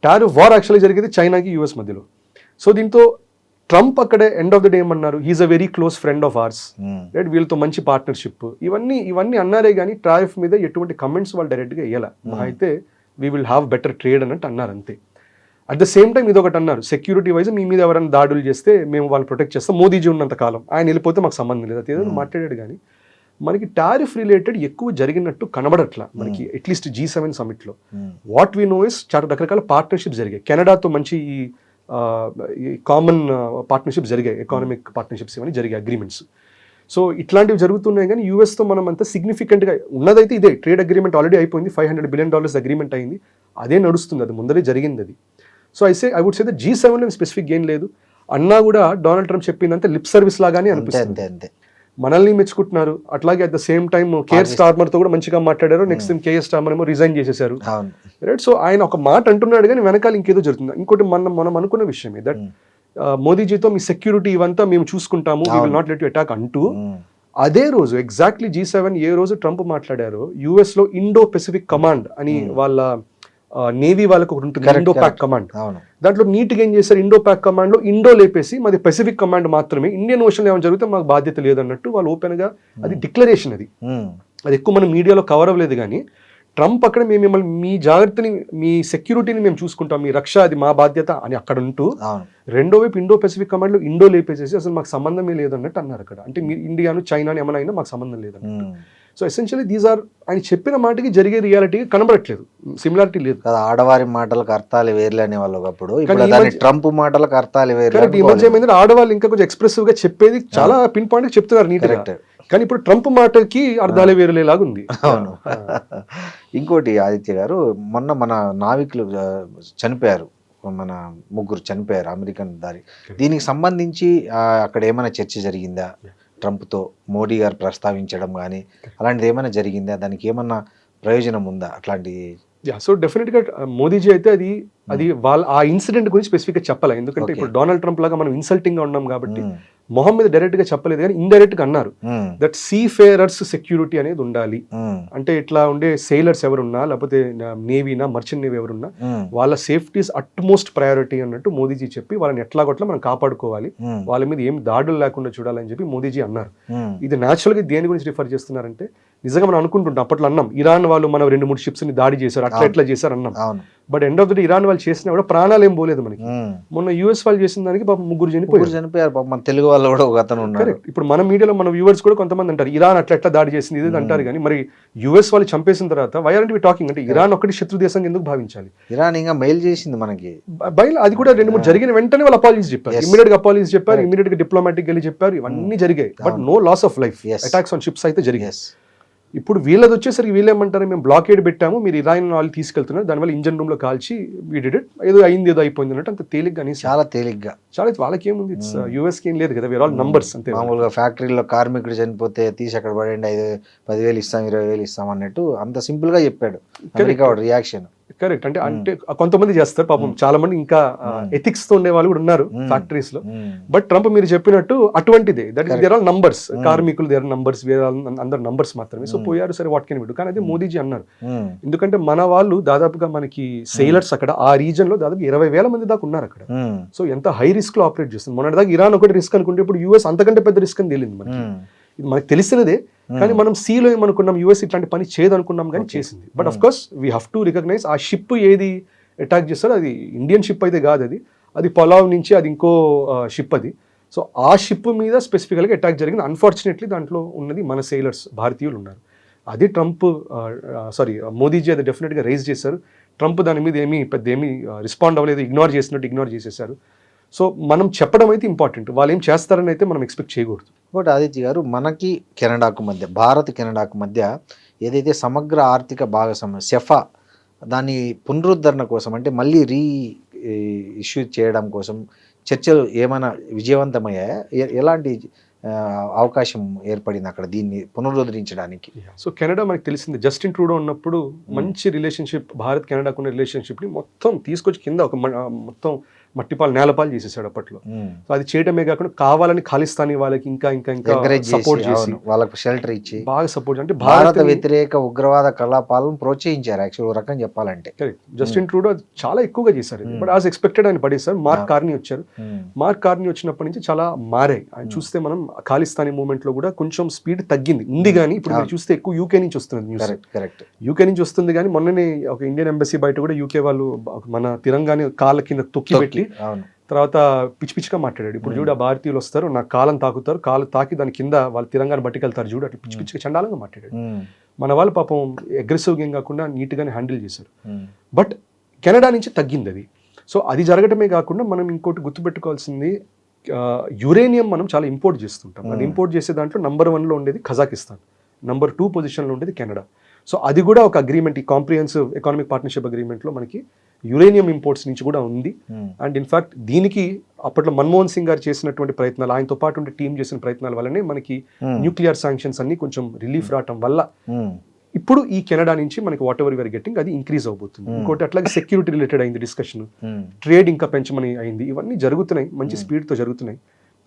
Tariff war actually జరిగేది చైనాకి యూఎస్ మధ్యలో. సో దీంతో ట్రంప్ అక్కడే ఎండ్ ఆఫ్ ద డే ఏమన్నారు, he's a very close friend of ours, right, వీళ్ళతో మంచి పార్ట్నర్షిప్, ఇవన్నీ అన్నారే కానీ టారిఫ్ మీద ఎటువంటి కమెంట్స్ వాళ్ళు డైరెక్ట్గా వేయాల. అయితే we will have better trade అన్నట్టు అన్నారు అంతే. అట్ ద సేమ్ టైం ఇది ఒకటి అన్నారు, సెక్యూరిటీ వైజ్ మీ మీద ఎవరైనా దాడులు చేస్తే మేము వాళ్ళు ప్రొటెక్ట్ చేస్తాం, మోదీజీ ఉన్నంత కాలం, ఆయన వెళ్ళిపోతే మాకు సంబంధం లేదు. అది ఏదో మాట్లాడాడు కానీ మనకి టారిఫ్ రిలేటెడ్ ఎక్కువ జరిగినట్టు కనబడట్లా మనకి, అట్లీస్ట్ G7 సమిట్లో. వాట్ వీ నో ఇస్ చాలా రకరకాల పార్ట్నర్షిప్స్ జరిగాయి. కెనడాతో మంచి కామన్ పార్ట్నర్షిప్స్ జరిగాయి, ఎకానమిక్ పార్ట్నర్షిప్స్ ఇవన్నీ జరిగాయి, అగ్రిమెంట్స్. సో ఇట్లాంటివి జరుగుతున్నాయి కానీ యూఎస్తో మనం అంత సిగ్నిఫికెంట్గా ఉన్నదైతే ఇదే ట్రేడ్ అగ్రిమెంట్ ఆల్రెడీ అయిపోయింది, $500 బిలియన్ అగ్రిమెంట్ అయింది, అదే నడుస్తుంది, అది ముందరే జరిగింది అది. సో ఐ వుడ్ సే G7లో స్పెసిఫిక్ ఏం లేదు అన్నా కూడా డొనాల్డ్ ట్రంప్ చెప్పిందంటే లిప్ సర్వీస్ లాగానే అనిపిస్తుంది. మనల్ని మెచ్చుకుంటున్నారు, అట్లాగే at the same time Keir Starmer తో కూడా మంచిగా మాట్లాడారు. నెక్స్ట్ టైం కేఎస్ స్టార్మర్ ఏమో రిజైన్ చేసేసారు, రైట్. సో ఆయన ఒక మాట అంటున్నాడు కానీ వెనకాల ఇంకేదో జరుగుతుంది. ఇంకోటి మనం అనుకున్న విషయమే దట్ మోదీజీతో మీ సెక్యూరిటీ ఇవంతా మేము చూసుకుంటాము, we will not let you attack అంటూ అదే రోజు ఎగ్జాక్ట్లీ G7 ఏ రోజు ట్రంప్ మాట్లాడారో యుఎస్ లో ఇండో పెసిఫిక్ కమాండ్ అని వాళ్ళ నేవీ వాళ్ళకు ఒకటి ఉంటుంది, ఇండో ప్యాక్ కమాండ్. దాంట్లో నీట్గా ఏం చేశారు, ఇండో ప్యాక్ కమాండ్ లో ఇండో లేపేసి మాది పెసిఫిక్ కమాండ్ మాత్రమే, ఇండియన్ ఓషన్ ఏమైనా జరిగితే మాకు బాధ్యత లేదన్నట్టు వాళ్ళు ఓపెన్ గా, అది డిక్లరేషన్. అది ఎక్కువ మనం మీడియాలో కవర్ అవ్వలేదు కానీ ట్రంప్ అక్కడ మేము మిమ్మల్ని మీ జాగ్రత్తని మీ సెక్యూరిటీని మేము చూసుకుంటాం, మీ రక్ష అది మా బాధ్యత అని అక్కడ ఉంటూ రెండో వైపు ఇండో పెసిఫిక్ కమాండ్ లో ఇండో లేపేసేసి అసలు మాకు సంబంధమే లేదన్నట్టు అన్నారు అక్కడ. అంటే మీ ఇండియాను చైనాను ఏమైనా అయినా మాకు సంబంధం లేదన్నట్టు. సో ఎసెన్షియల్లీ దీస్ ఆర్ ఆయన చెప్పిన మాటకి జరిగే రియాలిటీకి కనబడట్లేదు, సిమిలారిటీ లేదు. ఆడవారి మాటలకు అర్థాలు వేర్లే అనే వాళ్ళు ఒకప్పుడు, ట్రంప్ మాటలకు అర్థాలు వేరు. ఈ మధ్య ఏమైంది ఆడవాళ్ళు ఇంకా కొంచెం ఎక్స్ప్రెసివ్ గా చెప్పేది చాలా పిన్ పాయింట్ చెప్తున్నారు నీట్గా, కానీ ఇప్పుడు ట్రంప్ మాటకి అర్థాలే వేరేలాగా ఉంది. అవును. ఇంకోటి ఆదిత్య గారు, మొన్న మన నావికులు చనిపోయారు, మన 3 చనిపోయారు అమెరికన్ దారి. దీనికి సంబంధించి అక్కడ ఏమైనా చర్చ జరిగిందా, ట్రంప్తో మోడీ గారు ప్రస్తావించడం కానీ అలాంటిది ఏమైనా జరిగిందా, దానికి ఏమన్నా ప్రయోజనం ఉందా అట్లాంటి? సో డెఫినెట్గా మోదీజీ అయితే అది వాళ్ళ ఆ ఇన్సిడెంట్ గురించి స్పెసిఫిక్గా చెప్పాలి, ఎందుకంటే ఇప్పుడు డొనాల్డ్ ట్రంప్ లాగా మనం ఇన్సల్టింగ్ గా ఉన్నాం కాబట్టి మొహం మీద డైరెక్ట్ గా చెప్పలేదు కానీ ఇండైరెక్ట్ గా అన్నారు దట్ సీ ఫేరర్స్ సెక్యూరిటీ అనేది ఉండాలి. అంటే ఇట్లా ఉండే సెయిలర్స్ ఎవరున్నా లేకపోతే నేవీనా మర్చెంట్ నేవీ ఎవరున్నా వాళ్ళ సేఫ్టీ ఇస్ అట్మోస్ట్ ప్రయారిటీ అన్నట్టు మోదీజీ చెప్పి వాళ్ళని ఎట్లాగొట్లా మనం కాపాడుకోవాలి, వాళ్ళ మీద ఏం దాడులు లేకుండా చూడాలని చెప్పి మోదీజీ అన్నారు. ఇది న్యాచురల్ గా దేని గురించి రిఫర్ చేస్తున్నారంటే నిజంగా మనం అనుకుంటుంటాం, అప్పట్లో అన్నాం ఇరాన్ వాళ్ళు మనం 2-3 షిప్స్ ని దాడి చేశారు, అట్లా ఎట్లా చేశారు అన్నాం. But end of the day Iran వాళ్ళు చేసినా కూడా ప్రాణాలు ఏం పోలేదు మనకి. మొన్న యూఎస్ వాళ్ళు చేసిన దానికి పాపం 3 చనిపోయారు. మన తెలుగు వాళ్ళు కూడా ఒక అతను ఉన్నారు. ఇప్పుడు మన మీడియాలో మన వ్యూవర్స్ కూడా కొంతమంది అంటారు ఇరాన్ అట్లా ఎట్లా దాడి చేసింది ఇది అంటారు కానీ మరి యూఎస్ వాళ్ళు చంపేసిన తర్వాత వై ఆర్ వి టాకింగ్ అంటే ఇరాన్ ఒకటి శత్రు దేశంగా ఎందుకు భావించాలి? ఇరాన్ ఇంకా మెయిల్ చేసింది మనకి బయలు, అది కూడా 2-3 జరిగిన వెంటనే వాళ్ళు అపాలజీస్ చెప్పారు, ఇమీడియట్ గా అపాలజీస్ చెప్పారు, ఇమీడియట్ గా డిప్లొమాటిక్ వెళ్ళి చెప్పారు, ఇవన్నీ జరిగాయి. But no loss of life, attacks on ships అయితే జరిగాయి. ఇప్పుడు వీళ్ళది వచ్చేసరికి వీళ్ళేమంటారు, మేము బ్లాకేడ్ పెట్టాము, మీరు ఇరాన్ వాళ్ళు తీసుకెళ్తున్నారు, దానివల్ల ఇంజన్ రూమ్ లో కాల్చి వీ డిడ్ ఇట్, ఏదో అయింది ఏదో అయిపోయింది అన్నట్టు అంత తేలిగ్గా, చాలా తేలిగ్గా, చాలా వాళ్ళకి ఏముంది, ఇట్స్ యూఎస్ కి ఏం లేదు కదా, వేర్ ఆల్ నంబర్స్ అంతే. మామూలుగా ఫ్యాక్టరీలో కార్మికుడు చనిపోతే తీసి అక్కడ పడండి 10,000 ఇస్తాం 20,000 ఇస్తాం అన్నట్టు అంత సింపుల్ గా చెప్పాడు రియాక్షన్. కరెక్ట్. అంటే కొంతమంది చేస్తారు పాపం, చాలా మంది ఇంకా ఎథిక్స్ తో ఉండే వాళ్ళు కూడా ఉన్నారు ఫ్యాక్టరీస్ లో. బట్ ట్రంప్ మీరు చెప్పినట్టు అటువంటిదే, that is their all numbers, కార్మికులు దేర్ నంబర్స్, అందరు నంబర్స్ మాత్రమే. సో పోయారు సరే వాట్ కెన్ వి డు, కానీ అదే మోదీజీ అన్నారు. ఎందుకంటే మన వాళ్ళు దాదాపుగా మనకి సెయిలర్స్ అక్కడ ఆ రీజన్ లో దాదాపు 20,000 మంది దాకా ఉన్నారు అక్కడ. సో ఎంత హై రిస్క్ లో ఆపరేట్ చేస్తుంది. మొన్నటిదాకా ఇరాన్ ఒకటి రిస్క్ అనుకుంటే ఇప్పుడు యూఎస్ అంతకంటే పెద్ద రిస్క్ అని తెలియదు మనకి. ఇది మనకు తెలిసినదే, కానీ మనం సీలో ఏమనుకున్నాం, యూఎస్ ఇట్లాంటి పని చేయదనుకున్నాం కానీ చేసింది. But of course we have to recognise ఆ షిప్ ఏది అటాక్ చేస్తారో అది ఇండియన్ షిప్ అయితే కాదు, అది పలావ్ నుంచి అది ఇంకో షిప్ అది. సో ఆ షిప్ మీద స్పెసిఫికల్గా అటాక్ జరిగింది. అన్ఫార్చునేట్లీ దాంట్లో ఉన్నది మన సెయిలర్స్, భారతీయులు ఉన్నారు. అది ట్రంప్ మోదీజీ అది డెఫినెట్గా రైజ్ చేశారు. ట్రంప్ దాని మీద ఏమీ రెస్పాండ్ అవ్వలేదు, ఇగ్నోర్ చేసేశారు. సో మనం చెప్పడం అయితే ఇంపార్టెంట్, వాళ్ళు ఏం చేస్తారని అయితే మనం ఎక్స్పెక్ట్ చేయకూడదు. ఒకటి ఆదిత్య గారు, మనకి కెనడాకు మధ్య, భారత్ కెనడాకు మధ్య ఏదైతే సమగ్ర ఆర్థిక భాగస్వామ్యం సెఫా దాని పునరుద్ధరణ కోసం, అంటే మళ్ళీ ఇష్యూ చేయడం కోసం చర్చలు ఏమైనా విజయవంతమయ్యాయా? ఎలాంటి అవకాశం ఏర్పడింది అక్కడ దీన్ని పునరుద్ధరించడానికి? సో కెనడా మనకి తెలిసింది, జస్టిన్ ట్రూడో ఉన్నప్పుడు మంచి రిలేషన్షిప్, భారత్ కెనడాకు ఉన్న రిలేషన్షిప్ని మొత్తం తీసుకొచ్చి కింద ఒక మొత్తం మట్టిపాలు నేలపాలు చేసేసాడు అప్పట్లో. సో అది చేయడమే కాకుండా కావాలని ఖాళిస్తానీ వాళ్ళకి ఇంకా ఇంకా ఇంకా సపోర్ట్ చేసి వాళ్ళకు షెల్టర్ ఇచ్చి బాగా సపోర్ట్, అంటే భారత వ్యతిరేక ఉగ్రవాద కలాపాలను ప్రోత్సహించారు యాక్చువల్ రకం చెప్పాలంటే. జస్టిన్ ట్రూడో చాలా ఎక్కువగా చేశారు. బట్ యాజ్ ఎక్స్పెక్టెడ్ ఆయన పడేశారు. మార్క్ కార్నీ వచ్చారు. మార్క్ కార్నీ వచ్చినప్పటి నుంచి చాలా మారాయి. ఆయన చూస్తే మనం ఖాళిస్తానీ మూవ్మెంట్ లో కూడా కొంచెం స్పీడ్ తగ్గింది ఉంది, కానీ ఇప్పుడు మీరు చూస్తే ఎక్కువ యూకే నుంచి వస్తుంది న్యూస్. యూకే నుంచి వస్తుంది, కానీ మొన్ననే ఒక ఇండియన్ ఎంబసీ బయట కూడా యూకే వాళ్ళు మన తిరంగాని కాళ్ళ కింద తొక్కి పెట్టి తర్వాత పిచ్చి పిచ్చిగా మాట్లాడాడు. ఇప్పుడు చూడు, ఆ భారతీయులు వస్తారు, నా కాలం తాకుతారు, కాలు తాకి దాని కింద వాళ్ళ తిరంగాన్ని బట్టికెళ్తారు చూడు, అట్లా పిచ్చి పిచ్చిగా చండాలంగా మాట్లాడాడు. మన వాళ్ళు పాపం అగ్రెసివ్గా ఏం కాకుండా నీట్గానే హ్యాండిల్ చేశారు. బట్ కెనడా నుంచి తగ్గింది అది. సో అది జరగటమే కాకుండా మనం ఇంకోటి గుర్తుపెట్టుకోవాల్సింది, యురేనియం మనం చాలా ఇంపోర్ట్ చేస్తుంటాం. అది ఇంపోర్ట్ చేసే దాంట్లో నంబర్ 1లో ఉండేది కజాకిస్తాన్, నంబర్ 2 పొజిషన్లో ఉండేది కెనడా. సో అది కూడా ఒక అగ్రిమెంట్, ఈ కాంప్రిహెన్సివ్ ఎకనామిక్ పార్ట్నర్షిప్ అగ్రిమెంట్లో మనకి యురేనియం ఇంపోర్ట్స్ నుంచి కూడా ఉంది. అండ్ ఇన్ఫాక్ట్ దీనికి అప్పట్లో మన్మోహన్ సింగ్ గారు చేసినటువంటి ప్రయత్నాలు, ఆయనతో పాటు ఉండే టీం చేసిన ప్రయత్నాల వల్లనే మనకి న్యూక్లియర్ శాంక్షన్స్ అన్ని కొంచెం రిలీఫ్ రావటం వల్ల ఇప్పుడు ఈ కెనడా నుంచి మనకి వాట్ ఎవర్ యూఆర్ గెట్టింగ్ అది ఇంక్రీజ్ అవబోతుంది. ఇంకోటి అట్లాగే సెక్యూరిటీ రిలేటెడ్ అయింది డిస్కషన్, ట్రేడ్ ఇంకా పెంచమని అయింది. ఇవన్నీ జరుగుతున్నాయి, మంచి స్పీడ్తో జరుగుతున్నాయి.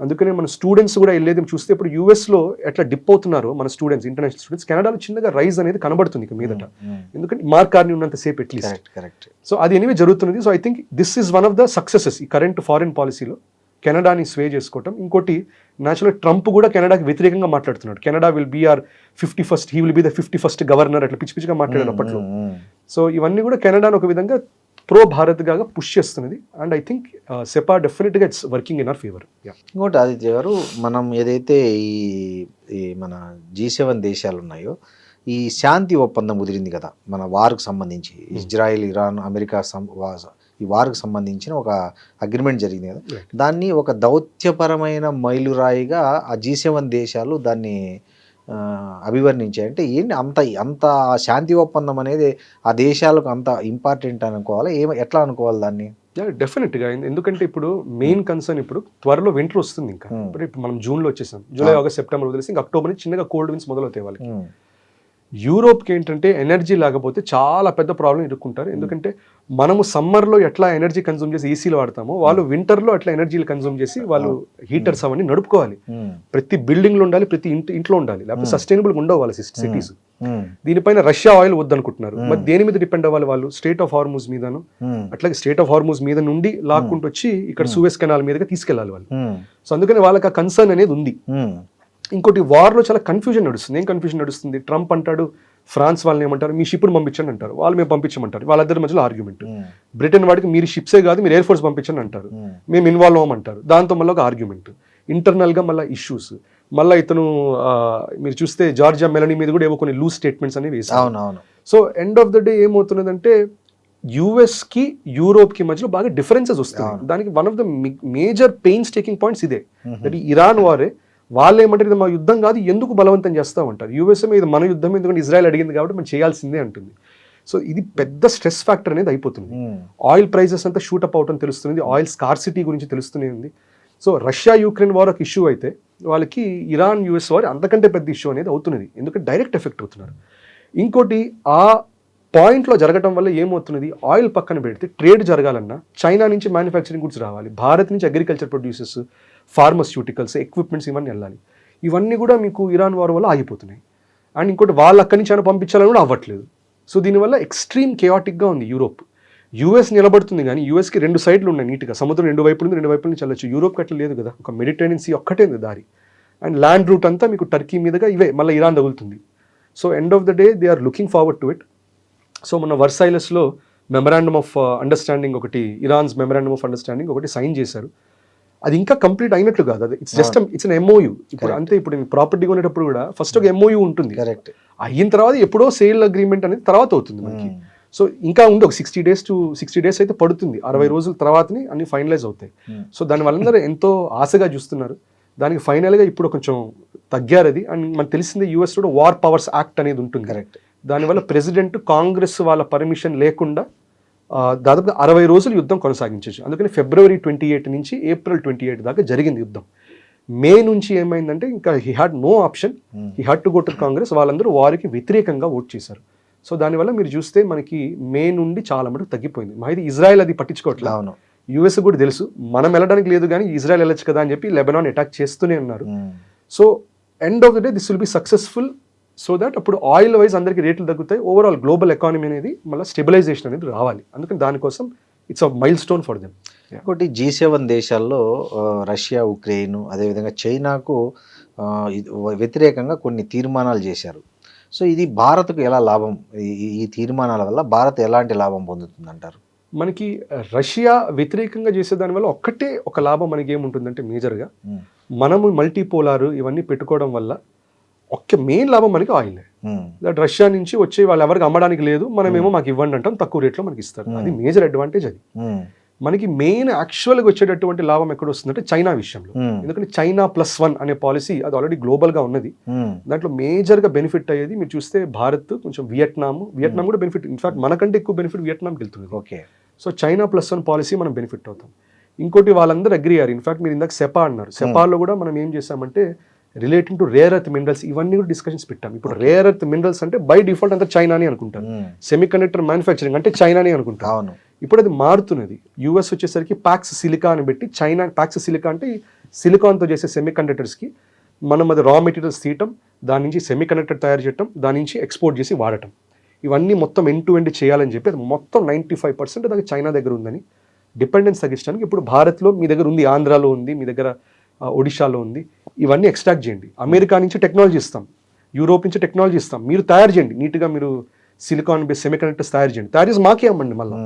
అందుకనే మన స్టూడెంట్స్ కూడా వెళ్ళేది చూస్తే ఇప్పుడు యూఎస్లో ఎట్లా డిప్ అవుతున్నారో మన స్టూడెంట్స్, ఇంటర్నేషనల్ స్టూడెంట్స్, కెనడాలో చిన్నగా రైజ్ అనేది కనబడుతుంది ఇక మీదట, ఎందుకంటే మార్క్ కార్నీ ఉన్నంత సేపు అట్లీస్ట్. సో అది ఎనివే జరుగుతున్నది. So I think this is one of the successes ఈ కరెంట్ ఫారిన్ పాలసీలో, కెనడాని స్వే చేసుకోవటం. ఇంకోటి నేచురల్ ట్రంప్ కూడా కెనడాకి వ్యతిరేకంగా మాట్లాడుతున్నాడు. Canada will be our 51st, he will be the 51st governor, అట్లా పిచ్చి పిచ్చిగా మాట్లాడారు అప్పట్లో. సో ఇవన్నీ కూడా కెనడాను ఒక విధంగా ప్రో భారత్ గా పుష్ చేస్తున్నది. అండ్ ఐ థింక్ సెపా డెఫినెట్గా it's working in our favour. ఇంకోటి ఆదిత్య గారు, మనం ఏదైతే ఈ మన G7 దేశాలు ఉన్నాయో, ఈ శాంతి ఒప్పందం కుదిరింది కదా మన వార్కు సంబంధించి, ఇజ్రాయెల్, ఇరాన్, అమెరికా ఈ వార్కు సంబంధించిన ఒక అగ్రిమెంట్ జరిగింది కదా, దాన్ని ఒక దౌత్యపరమైన మైలురాయిగా ఆ G7 దేశాలు దాన్ని అభివర్ణించాయి. అంటే ఏంటి అంత శాంతి ఒప్పందం అనేది ఆ దేశాలకు అంత ఇంపార్టెంట్ అనుకోవాలా, ఎట్లా అనుకోవాలి దాన్ని? డెఫినెట్గా, ఎందుకంటే ఇప్పుడు మెయిన్ కన్సర్న్ ఇప్పుడు త్వరలో వింటర్ వస్తుంది. ఇంకా ఇప్పుడు మనం జూన్లో వచ్చేసాం, జూలై, ఆగస్ట్, సెప్టెంబర్ వదిలేసి ఇంకా అక్టోబర్ నుంచి చిన్నగా కోల్డ్ విన్స్ మొదలవుతాయి వాళ్ళకి. యూరోప్కి ఏంటంటే ఎనర్జీ లేకపోతే చాలా పెద్ద ప్రాబ్లం ఎదుర్కొంటారు. ఎందుకంటే మనము సమ్మర్లో ఎట్లా ఎనర్జీ కన్సూమ్ చేసి ఏసీలు వాడతామో, వాళ్ళు వింటర్లో అట్లా ఎనర్జీలు కన్సూమ్ చేసి వాళ్ళు హీటర్స్ అవన్నీ నడుపుకోవాలి. ప్రతి బిల్డింగ్లో ఉండాలి, ప్రతి ఇంట్లో ఉండాలి, లేకపోతే సస్టైనబుల్గా ఉండవు వాళ్ళ సిటీస్. దీనిపైన రష్యా ఆయిల్ వద్దనుకుంటున్నారు. మరి దేని మీద డిపెండ్ అవ్వాలి వాళ్ళు? స్టేట్ ఆఫ్ హార్మూజ్ మీదను, అట్లాగే స్టేట్ ఆఫ్ హార్మూజ్ మీద నుండి లాక్కుంటూ వచ్చి ఇక్కడ సూయస్ కెనాల్ మీదగా తీసుకెళ్లాలి వాళ్ళు. సో అందుకని వాళ్ళకి ఆ కన్సర్న్ అనేది ఉంది. ఇంకోటి, వార్లో చాలా కన్ఫ్యూజన్ నడుస్తుంది. ఏం కన్ఫ్యూజన్ నడుస్తుంది? ట్రంప్ అంటాడు, ఫ్రాన్స్ వాళ్ళని ఏమంటారు, మీ షిప్ను పంపించండి అంటారు, వాళ్ళు మేము పంపించమంటారు, వాళ్ళిద్దరి మధ్యలో ఆర్గ్యుమెంట్. బ్రిటన్ వాడికి మీరు షిప్సే కాదు, మీరు ఎయిర్ ఫోర్స్ పంపించండి అంటారు, మేము ఇన్వాల్వ్ అవ్వమంటారు, దాంతో మళ్ళీ ఒక ఆర్గ్యుమెంట్. ఇంటర్నల్గా మళ్ళీ ఇష్యూస్. మళ్ళీ ఇతను మీరు చూస్తే జార్జియా మెలనీ మీద కూడా ఏవో కొన్ని లూజ్ స్టేట్మెంట్స్ అనేవి వేసారు. So end of the day ఏమవుతున్నదంటే యుఎస్కి యూరోప్కి మధ్యలో బాగా డిఫరెన్సెస్ వస్తాయి. దానికి one of the major pains taking points ఇదే. దట్ ఇరాన్ వారే వాళ్ళు ఏమంటారు, ఇది మా యుద్ధం కాదు, ఎందుకు బలవంతం చేస్తూ ఉంటారు. యూఎస్ఏ మీద మన యుద్ధం ఎందుకంటే ఇజ్రాయెల్ అడిగింది కాబట్టి మనం చేయాల్సిందే అంటుంది. సో ఇది పెద్ద స్ట్రెస్ ఫ్యాక్టర్ అనేది అయిపోతుంది. ఆయిల్ ప్రైజెస్ అంతా షూటప్ అవటం తెలుస్తుంది, ఆయిల్ స్కార్సిటీ గురించి తెలుస్తూనే ఉంది. సో రష్యా యూక్రెయిన్ వార్ ఒక ఇష్యూ అయితే వాళ్ళకి ఇరాన్ యుఎస్ వార్ అంతకంటే పెద్ద ఇష్యూ అనేది అవుతున్నది, ఎందుకంటే డైరెక్ట్ ఎఫెక్ట్ అవుతున్నారు. ఇంకోటి, ఆ పాయింట్లో జరగడం వల్ల ఏమవుతున్నది, ఆయిల్ పక్కన పెడితే ట్రేడ్ జరగాలన్నా చైనా నుంచి మ్యానుఫ్యాక్చరింగ్ గుడ్స్ రావాలి, భారత్ నుంచి అగ్రికల్చర్ ప్రొడ్యూసర్స్, ఫార్మస్యూటికల్స్, ఎక్విప్మెంట్స్ ఇవన్నీ వెళ్ళాలి. ఇవన్నీ కూడా మీకు ఇరాన్ వార్ వల్ల ఆగిపోతున్నాయి. అండ్ ఇంకోటి, వాళ్ళు అక్కడి నుంచి అయినా పంపించాలని కూడా అవ్వట్లేదు. సో దీనివల్ల ఎక్స్ట్రీమ్ కేయాటిక్గా ఉంది యూరోప్. యూఎస్ నిలబడుతుంది, కానీ యూఎస్కి 2 సైడ్లు ఉన్నాయి నీట్గా, సముద్రం 2 వైపులు ఉంది, 2 వైపుల నుంచి వెళ్ళచ్చు. యూరోప్కి అట్లా లేదు కదా, ఒక మెడిటరేనియన్ సీ ఒక్కటే ఉంది దారి. అండ్ ల్యాండ్ రూట్ అంతా మీకు టర్కీ మీదుగా ఇవే, మళ్ళీ ఇరాన్ తగులుతుంది. So end of the day they are looking forward to it. So మన వర్సైలస్లో మెమరాండమ్ ఆఫ్ అండర్స్టాండింగ్ ఒకటి, ఇరాన్స్ మెమరాండమ్ ఆఫ్ అండర్స్టాండింగ్ ఒకటి సైన్ చేశారు. అది ఇంకా కంప్లీట్ అయినట్లు కాదు, అది ఇట్స్ అన్ MOU. ఇప్పుడు అంతే, ఇప్పుడు ప్రాపర్టీ కొనేటప్పుడు కూడా ఫస్ట్ ఒక MOU ఉంటుంది, అయిన తర్వాత ఎప్పుడో సేల్ అగ్రిమెంట్ అనేది తర్వాత అవుతుంది మనకి. సో ఇంకా ఉంది ఒక 60 days అయితే పడుతుంది, 60 రోజుల తర్వాతని అన్ని ఫైనలైజ్ అవుతాయి. సో దాని వాళ్ళందరూ ఎంతో ఆశగా చూస్తున్నారు. దానికి ఫైనల్గా ఇప్పుడు కొంచెం తగ్గారు అది. అండ్ మనకు తెలిసిందే యూఎస్లో వార్ పవర్స్ యాక్ట్ అనేది ఉంటుంది. దానివల్ల ప్రెసిడెంట్, కాంగ్రెస్ వాళ్ళ పర్మిషన్ లేకుండా దాదాపు 60 రోజులు యుద్ధం కొనసాగించవచ్చు. అందుకని February 28 నుంచి April 28 దాకా జరిగింది యుద్ధం. మే నుంచి ఏమైందంటే ఇంకా he had no option, he had to go to Congress. వాళ్ళందరూ వారికి వ్యతిరేకంగా ఓట్ చేశారు. సో దానివల్ల మీరు చూస్తే మనకి మే నుండి చాలా మటుకు తగ్గిపోయింది. ఇది ఇజ్రాయెల్ అది పట్టించుకోవట్లేదు. అవును. యూఎస్ కూడా తెలుసు మనం వెళ్ళడానికి లేదు కానీ ఇజ్రాయెల్ వెళ్ళొచ్చు కదా అని చెప్పి లెబనాన్ అటాక్ చేస్తూనే ఉన్నారు. So end of the day this will be successful, so that అప్పుడు ఆయిల్ వైజ్ అందరికీ రేట్లు తగ్గుతాయి, ఓవరాల్ గ్లోబల్ ఎకానమీ అనేది మళ్ళీ స్టెబిలైజేషన్ అనేది రావాలి. అందుకని దానికోసం it's a mile stone for them. ఇంకోటి G7 దేశాల్లో రష్యా, ఉక్రెయిన్, అదేవిధంగా చైనాకు వ్యతిరేకంగా కొన్ని తీర్మానాలు చేశారు. సో ఇది భారత్కు ఎలా లాభం, ఈ తీర్మానాల వల్ల భారత్ ఎలాంటి లాభం పొందుతుంది అంటారు? మనకి రష్యా వ్యతిరేకంగా చేసే దానివల్ల ఒక్కటే ఒక లాభం మనకి ఏముంటుందంటే మేజర్గా మనము మల్టీపోలార్ ఇవన్నీ పెట్టుకోవడం వల్ల ఒక్క మెయిన్ లాభం మనకి ఆయిల్. దట్ రష్యా నుంచి వచ్చే వాళ్ళు ఎవరికి అమ్మడానికి లేదు, మనమేమో మాకు ఇవ్వండి అంటాం, తక్కువ రేట్లో మనకి ఇస్తారు. అది మేజర్ అడ్వాంటేజ్. అది మనకి మెయిన్ యాక్చువల్గా వచ్చేటటువంటి లాభం ఎక్కడ వస్తుందంటే చైనా విషయంలో. ఎందుకంటే చైనా +1 అనే పాలసీ అది ఆల్రెడీ గ్లోబల్గా ఉన్నది. దాంట్లో మేజర్గా బెనిఫిట్ అయ్యేది మీరు చూస్తే భారత్, కొంచెం వియట్నాం కూడా బెనిఫిట్, ఇన్ఫాక్ట్ మనకంటే ఎక్కువ బెనిఫిట్ వియట్నాంకి వెళ్తుంది. ఓకే. సో చైనా +1 పాలసీ మనం బెనిఫిట్ అవుతాం. ఇంకోటి వాళ్ళందరూ అగ్రీ అయ్యారు. ఇన్ఫాక్ట్ మీరు ఇందాక సెపా అన్నారు, సెపాలో కూడా మనం ఏం చేసామంటే relating to rare earth minerals ఇవన్నీ కూడా డిస్కషన్స్ పెట్టాం. ఇప్పుడు రేర్ ఎర్త్ మినరల్స్ అంటే బై డిఫాల్ట్ అంతా చైనాని అనుకుంటారు, సెమీ కండక్టర్ మ్యానుఫ్యాక్చరింగ్ అంటే చైనాని అనుకుంటారు. ఇప్పుడు అది మారుతున్నది. యూఎస్ వచ్చేసరికి ప్యాక్స్ సిలికా అని పెట్టి, చైనా ప్యాక్స్ సిలికా అంటే సిలికాన్తో చేసే సెమీ కండక్టర్స్కి మనం అది రా మెటీరియల్స్ తీయటం, దాని నుంచి సెమీ కండక్టర్ తయారు చేయటం, దాని నుంచి ఎక్స్పోర్ట్ చేసి వాడటం, ఇవన్నీ మొత్తం ఎండ్ టు ఎండ్ చేయాలని చెప్పి అది మొత్తం 95% దాకా చైనా దగ్గర ఉందని డిపెండెన్స్ తగ్గించడానికి ఇప్పుడు భారత్లో మీ దగ్గర ఉంది, ఆంధ్రాలో ఉంది, మీ దగ్గర ఒడిశాలో ఉంది, ఇవన్నీ ఎక్స్ట్రాక్ట్ చేయండి. అమెరికా నుంచి టెక్నాలజీ ఇస్తాం, యూరోప్ నుంచి టెక్నాలజీ ఇస్తాం, మీరు తయారు చేయండి నీట్గా, మీరు సిలికాన్ బేస్ సెమీ కండక్టర్స్ తయారు చేయండి, తయారు చేసి మాకే అమ్మండి మళ్ళీ.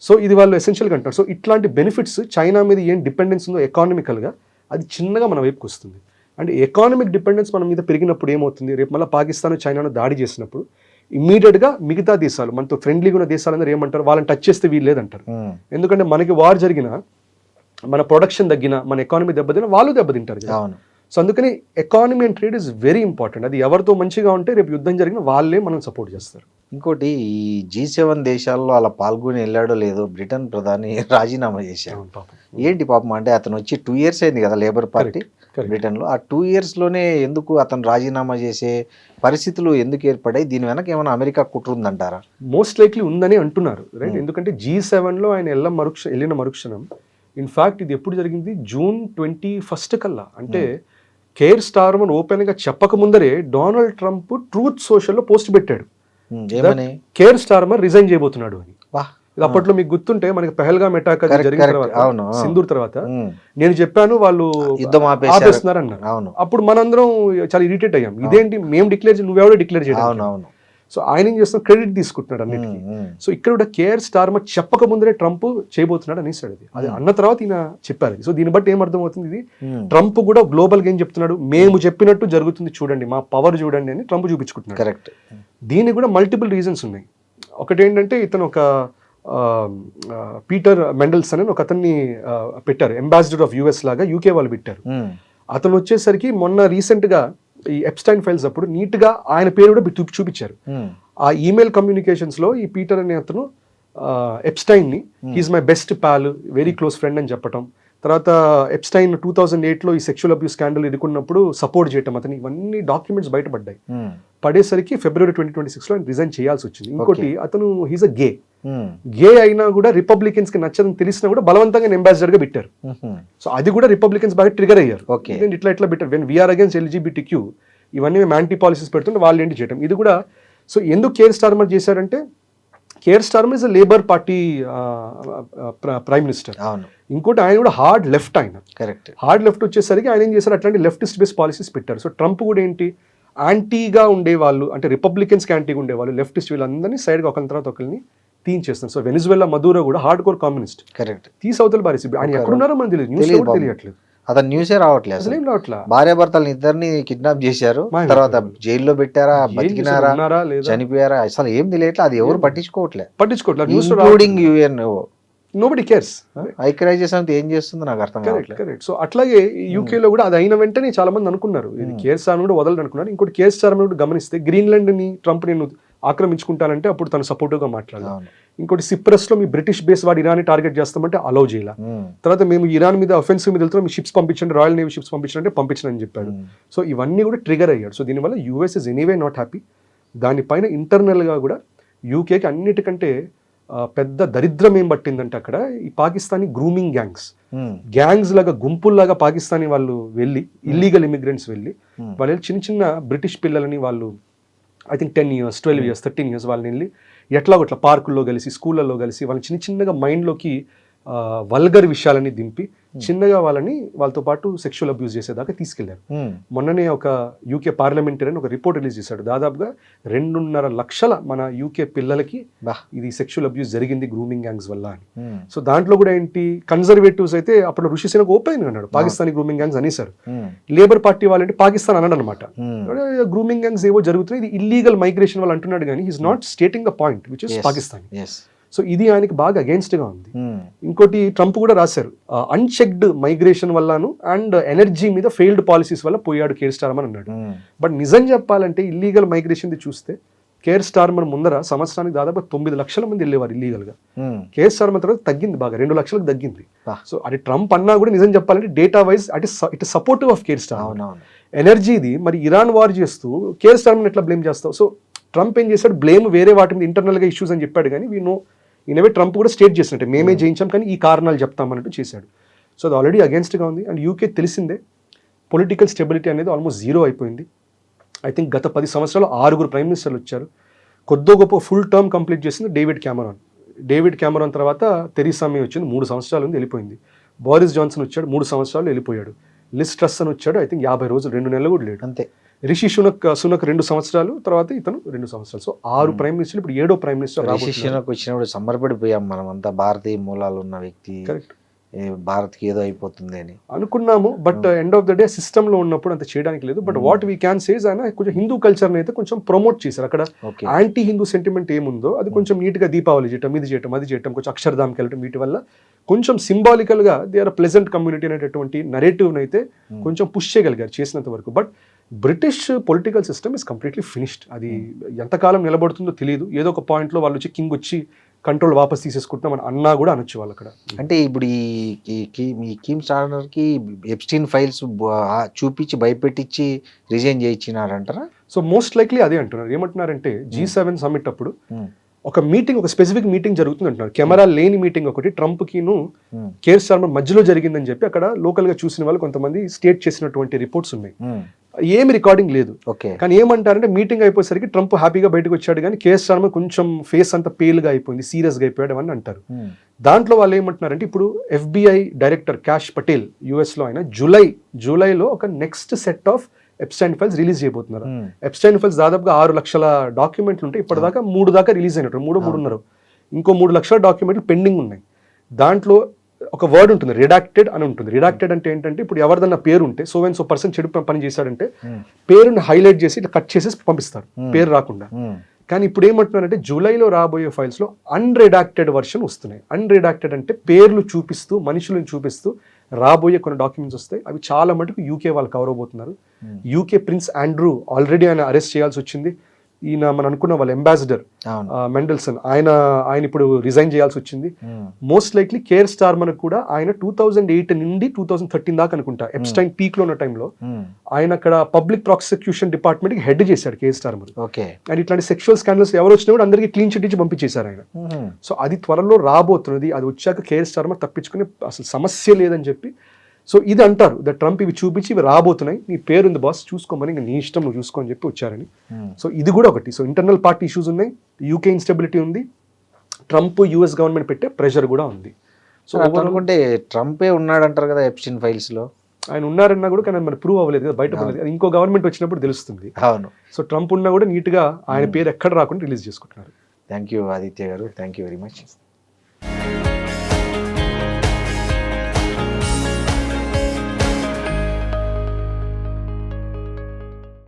సో ఇది వాళ్ళు ఎసెన్షియల్గా అంటారు. సో ఇట్లాంటి బెనిఫిట్స్ చైనా మీద ఏం డిపెండెన్స్ ఉందో ఎకానమికల్గా అది చిన్నగా మన వైపుకి వస్తుంది. అంటే ఎకానమిక్ డిపెండెన్స్ మన మీద పెరిగినప్పుడు ఏమవుతుంది, రేపు మళ్ళీ పాకిస్తాన్ చైనాను దాడి చేసినప్పుడు ఇమ్మీడియట్గా మిగతా దేశాలు, మనతో ఫ్రెండ్లీగా ఉన్న దేశాలందరూ ఏమంటారు, వాళ్ళని టచ్ చేస్తే వీలు లేదంటారు. ఎందుకంటే మనకి వార్ జరిగిన, మన ప్రొడక్షన్ తగ్గిన, మన ఎకానమీ దెబ్బతిన వాళ్ళు దెబ్బతింటారు కదా. సో అందుకని economy and trade is very important. అది ఎవరితో మంచిగా ఉంటే రేపు యుద్ధం జరిగిన వాళ్ళే మనం సపోర్ట్ చేస్తారు. ఇంకోటి ఈ G7 దేశాల్లో అలా పాల్గొని వెళ్ళాడో లేదో బ్రిటన్ ప్రధాని రాజీనామా చేశారు. ఏంటి పాపం, అంటే అతను వచ్చి 2 years అయింది కదా లేబర్ పార్టీ బ్రిటన్లో, ఆ 2 yearsలోనే ఎందుకు అతను రాజీనామా చేసే పరిస్థితులు ఎందుకు ఏర్పడాయి? దీని వెనక ఏమైనా అమెరికా కుట్ర ఉందంటారా? మోస్ట్ లైక్లీ ఉందని అంటున్నారు, రైట్. ఎందుకంటే G7లో ఆయన వెళ్ళిన మరుక్షణం, ఇన్ఫాక్ట్ ఇది ఎప్పుడు జరిగింది, June 21 కల్లా, అంటే కేర్ స్టార్మర్ ఓపెన్గా చెప్పక ముందరే డొనాల్డ్ ట్రంప్ ట్రూత్ సోషల్లో పోస్ట్ పెట్టాడు, కేర్ స్టార్మర్ రిజైన్ చేయబోతున్నాడు అని. ఇది అప్పట్లో మీకు గుర్తుంటే మనకి పెహల్గాం అటాక్ జరిగిన తర్వాత, సింధూర్ తర్వాత నేను చెప్పాను వాళ్ళు యుద్ధం ఆపేస్తున్నారు అన్నారు. అప్పుడు మనందరం చాలా ఇరిటేట్ అయ్యాం, ఇదేంటి మేము డిక్లేర్, నువ్వెవడో డిక్లేర్ చేయడం. సో ఆయన ఏం చేస్తున్నా, క్రెడిట్ తీసుకుంటున్నాడు అన్నిటికీ. సో ఇక్కడ కూడా కేర్ స్టార్మర్ చెప్పక ముందరే ట్రంప్ చేయబోతున్నాడు అనేసాడు. అది అన్న తర్వాత ఈయన చెప్పారు. సో దీన్ని బట్టి ఏమర్థమవుతుంది, ఇది ట్రంప్ కూడా గ్లోబల్గా ఏం చెప్తున్నాడు, మేము చెప్పినట్టు జరుగుతుంది చూడండి, మా పవర్ చూడండి అని ట్రంప్ చూపించుకుంటున్నాడు. కరెక్ట్. దీనికి కూడా మల్టిపుల్ రీజన్స్ ఉన్నాయి. ఒకటేంటంటే ఇతను ఒక పీటర్ మెండల్సన్ అని ఒక అతన్ని పెట్టారు, అంబాసిడర్ ఆఫ్ యుఎస్ లాగా యూకే వాళ్ళు పెట్టారు. అతను వచ్చేసరికి మొన్న రీసెంట్గా ఈ ఎప్స్టైన్ ఫైల్స్ అప్పుడు నీట్గా ఆయన పేరు కూడా చూపించారు. ఆ ఈమెయిల్ కమ్యూనికేషన్స్లో ఈ పీటర్ అనే అతను ఎప్స్టైన్ని he is my best pal, very close friend అని చెప్పటం, తర్వాత ఎప్స్టైన్ 2008లో ఈ సెక్షువల్ అబ్యూస్ స్కాండల్ ఎదుర్కొన్నప్పుడు సపోర్ట్ చేయటం, అతని ఇవన్నీ డాక్యుమెంట్స్ బయటపడ్డాయి. పడేసరికి February 2026లో ఆయన రిజైన్ చేయాల్సి వచ్చింది. ఇంకోటి అతను హీస్ అ గే అయినా కూడా రిపబ్లికన్స్ కి నచ్చదని తెలిసినా కూడా బలవంతంగా అంబాసిడర్ గా పెట్టారు. సో అది కూడా రిపబ్లికన్స్ బాగా ట్రిగర్ అయ్యారు, ఇట్లా పెట్టారు. వెన్ వీఆర్ అగేన్స్ట్ LGBTQ ఇవన్నీ మేము యాంటీ పాలసీస్ పెడుతుంటే వాళ్ళు ఏంటి చేయటం, ఇది కూడా. సో ఎందుకు కేర్ స్టార్మర్ చేశారంటే, care Starmer is a labour party prime minister. ఇంకోటి ఆయన కూడా హార్డ్ లెఫ్ట్, ఆయన కరెక్ట్ హార్డ్ లెఫ్ట్ వచ్చేసరికి ఆయన ఏం చేశారు, అట్లాంటి లెఫ్టిస్ట్ బేస్ పాలసీస్ పెట్టారు. సో ట్రంప్ కూడా ఏంటి, యాంటీగా ఉండేవాళ్ళు, అంటే రిపబ్లికన్స్కి యాంటీగా ఉండేవాళ్ళు, లెఫ్టిస్ట్ వీళ్ళందరినీ సైడ్గా ఒకరి తర్వాత ఒకరిని తీయించేస్తారు. సో వెనిజువెలా మదూరో కూడా హార్డ్ కోర్ కమ్యూనిస్ట్, కరెక్ట్, తీసవతలు బారేసి ఆయన ఎక్కడున్నారో మనకు తెలియదు, న్యూస్ కూడా తెలియట్లేదు, అతను న్యూసే రావట్లేదు, అసలు ఏం రావట్లేదు. భార్యాభర్తలను ఇద్దరిని కిడ్నాప్ చేశారు, తర్వాత జైల్లో పెట్టారా, బతికినారా, చనిపోయారా, అసలు ఏం తెలియట్లేదు. అది ఎవరు పట్టించుకోవట్లేదు, ఇంక్లూడింగ్ UN. Nobody cares. ఐక్యరాజ్య సమితి ఏం చేస్తుందో నాకు అర్థం కావట్లేదు. కరెక్ట్. సో అట్లాగే యూకేలో కూడా అది అయిన వెంటనే చాలా మంది అనుకున్నారు ఇది కేర్ స్టార్మర్ కూడా వదలడు అనుకున్నారు. ఇంకోటి కేర్ స్టార్మర్ కూడా గమనిస్తే, గ్రీన్లాండ్ ని ట్రంప్ నేను ఆక్రమించుకుంటానంటే అప్పుడు తను సపోర్టివ్గా మాట్లాడాలి. ఇంకోటి సిప్రస్లో మీ బ్రిటిష్ బేస్ వాడు ఇరాన్ని టార్గెట్ చేస్తామంటే అలౌ చేయాల. తర్వాత మేము ఇరాన్ మీద అఫెన్సివ్ మీద వెళ్తున్నాం, మీ షిప్స్ పంపించండి, రాయల్ నేవీ షిప్స్ పంపించండి, పంపించండి చెప్పాడు. సో ఇవన్నీ కూడా ట్రిగర్ అయ్యాడు. సో దీనివల్ల US is anyway not happy. దానిపైన ఇంటర్నల్గా కూడా యూకేకి అన్నిటికంటే పెద్ద దరిద్రం ఏం పట్టిందంటే అక్కడ ఈ పాకిస్తానీ గ్రూమింగ్ గ్యాంగ్స్ లాగా గుంపుల్లాగా పాకిస్తానీ వాళ్ళు వెళ్ళి ఇల్లీగల్ ఇమిగ్రెంట్స్ వెళ్ళి వాళ్ళు చిన్న చిన్న బ్రిటిష్ పిల్లలని వాళ్ళు I think 10 years 12 years 13 years వాళ్ళని వెళ్ళి ఎట్లా ఒకట్లా పార్కుల్లో కలిసి స్కూళ్ళల్లో కలిసి వాళ్ళని చిన్న చిన్నగా మైండ్లోకి వల్గర్ విషయాలని దింపి చిన్నగా వాళ్ళతో పాటు సెక్షువల్ అబ్యూస్ చేసేదాకా తీసుకెళ్లారు. మొన్ననే ఒక యూకే పార్లమెంటరీ ఒక రిపోర్ట్ రిలీజ్ చేశాడు. దాదాపుగా 2.5 లక్షల మన యూకే పిల్లలకి ఇది సెక్షువల్ అబ్యూస్ జరిగింది గ్రూమింగ్ గ్యాంగ్స్ వల్ల అని. సో దాంట్లో కూడా ఏంటి, కన్జర్వేటివ్స్ అయితే అప్పుడు ఋషి సేనకు ఓపెన్ అన్నాడు పాకిస్తానీ గ్రూమింగ్ గ్యాంగ్స్ అనేసారు. లేబర్ పార్టీ వాళ్ళంటే పాకిస్తాన్ అన్నాడు అనమాట. గ్రూమింగ్ గ్యాంగ్స్ ఏవో జరుగుతున్నాయి, ఇది ఇల్లీగల్ మైగ్రేషన్ వాళ్ళు అంటున్నాడు, కానీ is not stating the point which is Pakistan. So ఇది ఆయనకి బాగా అగేన్స్ట్గా ఉంది. ఇంకోటి ట్రంప్ కూడా రాశారు, అన్చెక్డ్ మైగ్రేషన్ వల్లను అండ్ ఎనర్జీ మీద ఫెయిల్డ్ పాలసీస్ వల్ల పోయాడు కేర్ స్టార్మర్ అన్నాడు. బట్ నిజం చెప్పాలంటే ఇల్లీగల్ మైగ్రేషన్ చూస్తే కేర్ స్టార్మర్ ముందర సంవత్సరానికి దాదాపు 9 లక్షల మంది వెళ్ళేవారు ఇల్లీగల్గా. కేర్ స్టార్మర్ తర్వాత తగ్గింది, బాగా 2 లక్షలకు తగ్గింది. సో అది ట్రంప్ అన్నా కూడా నిజం చెప్పాలంటే data wise it supportive of Keir Starmer. ఎనర్జీది మరి ఇరాన్ వార్ చేస్తూ కేర్ స్టార్మర్ ఎట్లా బ్లేమ్ చేస్తావు? సో ట్రంప్ ఏం చేశాడు, బ్లేమ్ వేరే వాటి మీద ఇంటర్నల్గా ఇష్యూస్ అని చెప్పాడు, కానీ వీ నో ఇనవే ట్రంప్ కూడా స్టేట్ చేసినట్టే మేమే జయించాం కానీ ఈ కారణాలు చెప్తామన్నట్టు చేశాడు. సో అది ఆల్రెడీ అగేన్స్ట్గా ఉంది. అండ్ యూకే తెలిసిందే పొలిటికల్ స్టెబిలిటీ అనేది ఆల్మోస్ట్ 0 అయిపోయింది. ఐ థింక్ గత 10 సంవత్సరాలు 6 ప్రైమ్ మినిస్టర్లు వచ్చారు. కొద్దో గొప్ప ఫుల్ టర్మ్ కంప్లీట్ చేసింది డేవిడ్ క్యామరాన్ తర్వాత తెరీసా మే వచ్చింది, 3 సంవత్సరాలు ఉంది, వెళ్ళిపోయింది. బోరిస్ జాన్సన్ వచ్చాడు, 3 సంవత్సరాలు వెళ్ళిపోయాడు. లిస్ ట్రస్ అని వచ్చాడు, ఐ థింక్ 50 రోజులు 2 నెలలు కూడా లేడు అంతే. రిషి సునక్ 2 సంవత్సరాలు, తర్వాత ఇతను 2 సంవత్సరాలు. సో 6 ప్రైమ్ మినిస్టర్లు, ఇప్పుడు 7వ ప్రైమ్ మినిస్టర్. రిషి సునక్ వచ్చినప్పుడు సంబరపడిపోయాం మనం అంతా, భారతీయ మూలాలు ఉన్న వ్యక్తి, భారత్కి ఏదో అయిపోతుంది అని అనుకున్నాము. But end of the day system లో ఉన్నప్పుడు అంత చేయడానికి లేదు. But what we can says ఆయన కొంచెం హిందూ కల్చర్ని అయితే కొంచెం ప్రమోట్ చేశారు. అక్కడ యాంటీ హిందూ సెంటిమెంట్ ఏముందో అది కొంచెం నీట్గా దీపావళి చేయటం, ఇది చేయటం, అది చేయటం, కొంచెం అక్షరధామ్కి వెళ్ళటం, వీటి వల్ల కొంచెం సింబాలికల్గా దే ఆర్ ప్లెజెంట్ కమ్యూనిటీ అనేటటువంటి నరేటివ్ని అయితే కొంచెం పుష్ చేయగలిగారు చేసినంత వరకు. But British political system is completely finished. అది ఎంతకాలం నిలబడుతుందో తెలియదు. ఏదో ఒక పాయింట్లో వాళ్ళు వచ్చి కింగ్ వచ్చి కంట్రోల్ వాపస్ తీసేసుకుంటున్నాం అన్నా కూడా అనొచ్చు వాళ్ళు అక్కడ. అంటే ఇప్పుడు ఈ కీమ్ స్టార్మర్కి ఎప్స్టీన్ ఫైల్స్ చూపించి భయపెట్టించి రిజైన్ చేయించినారంటారా? సో మోస్ట్ లైక్లీ అదే అంటున్నారు. ఏమంటున్నారంటే G7 సమ్మిట్ అప్పుడు ఒక మీటింగ్, ఒక స్పెసిఫిక్ మీటింగ్ జరుగుతుంది అంటున్నారు. కెమెరా లేని మీటింగ్ ఒకటి ట్రంప్కిను కేర్ స్టార్మర్ మధ్యలో జరిగిందని చెప్పి అక్కడ లోకల్గా చూసిన వాళ్ళు కొంతమంది స్టేట్ చేసినటువంటి రిపోర్ట్స్ ఉన్నాయి. ఏమి రికార్డింగ్ లేదు. కానీ ఏమంటారంటే మీటింగ్ అయిపోయేసరికి ట్రంప్ హ్యాపీగా బయటకు వచ్చాడు, కానీ కేర్ స్టార్మర్ కొంచెం ఫేస్ అంతా పేల్గా అయిపోయింది, సీరియస్గా అయిపోయాడు అని అంటారు. దాంట్లో వాళ్ళు ఏమంటున్నారంటే ఇప్పుడు FBI director cash Patel US లో ఆయన జూలైలో ఒక next set of Epstein files release చేయబోతున్నారు. ఎప్స్టైన్ ఫైల్స్ దాదాపుగా 6 లక్షల డాక్యుమెంట్లు ఉంటాయి. ఇప్పటిదాకా 3 దాకా రిలీజ్ అయినట్టు, 3.5 ఇంకో 3 లక్షల డాక్యుమెంట్లు పెండింగ్ ఉన్నాయి. దాంట్లో ఒక వర్డ్ ఉంటుంది, రిడాక్టెడ్ అని ఉంటుంది. రిడాక్టెడ్ అంటే ఏంటంటే ఇప్పుడు ఎవరిదన్నా పేరు ఉంటే సో పర్సన్ చెడు పని చేశాడంటే పేరుని హైలైట్ చేసి ఇట్లా కట్ చేసేసి పంపిస్తారు పేరు రాకుండా. కానీ ఇప్పుడు ఏమంటున్నారంటే జూలైలో రాబోయే ఫైల్స్లో అన్రిడాక్టెడ్ వర్షన్ వస్తున్నాయి. అన్రిడాక్టెడ్ అంటే పేర్లు చూపిస్తూ, మనుషులను చూపిస్తూ రాబోయే కొన్ని డాక్యుమెంట్స్ వస్తాయి. అవి చాలా మటుకు యూకే వాళ్ళు కవర్ అవబోతున్నారు. యూకే ప్రిన్స్ ఆండ్రూ ఆల్రెడీ ఆయన అరెస్ట్ చేయాల్సి వచ్చింది. ఈయన మనం అనుకున్న వాళ్ళ అంబాసిడర్ మెండల్సన్ ఆయన ఇప్పుడు రిజైన్ చేయాల్సి వచ్చింది. మోస్ట్ లైక్లీ కేర్ స్టార్మర్ కూడా ఆయన 2008 నుండి 2013 దాకా అనుకుంటా ఎప్స్టైన్ పీక్ లో ఉన్న టైంలో ఆయన అక్కడ పబ్లిక్ ప్రాసిక్యూషన్ డిపార్ట్మెంట్ కి హెడ్ చేశాడు కేర్ స్టార్మర్. అండ్ ఇట్లాంటి సెక్షువల్ స్కాండల్స్ ఎవరు వచ్చినా కూడా అందరికీ క్లీన్ చిట్ ఇచ్చి పంపించేశారు ఆయన. సో అది త్వరలో రాబోతున్నది. అది వచ్చాక కేర్ స్టార్మర్ తప్పించుకునే అసలు సమస్య లేదని చెప్పి. సో ఇది అంటారు ద ట్రంప్ ఇవి చూపించి ఇవి రాబోతున్నాయి, నీ పేరుంది బాస్ చూసుకోమని, ఇంకా నీ ఇష్టం నువ్వు చూసుకో అని చెప్పి వచ్చారని. సో ఇది కూడా ఒకటి. సో ఇంటర్నల్ పార్టీ ఇష్యూస్ ఉన్నాయి, యూకే ఇన్స్టెబిలిటీ ఉంది, ట్రంప్ US గవర్నమెంట్ పెట్టే ప్రెషర్ కూడా ఉంది. సో అనుకుంటే ట్రంపే ఉన్నాడంటారు కదా ఎప్స్టీన్ ఫైల్స్ లో. ఆయన ఉన్నారన్నా కూడా కానీ మరి ప్రూవ్ అవ్వలేదు కదా, బయట పడలేదు. అది ఇంకో గవర్నమెంట్ వచ్చినప్పుడు తెలుస్తుంది. అవును. సో ట్రంప్ ఉన్నా కూడా నీట్గా ఆయన పేరు ఎక్కడ రాకుండా రిలీజ్ చేసుకుంటున్నారు. థ్యాంక్ యూ ఆదిత్య గారు, థ్యాంక్ యూ వెరీ మచ్.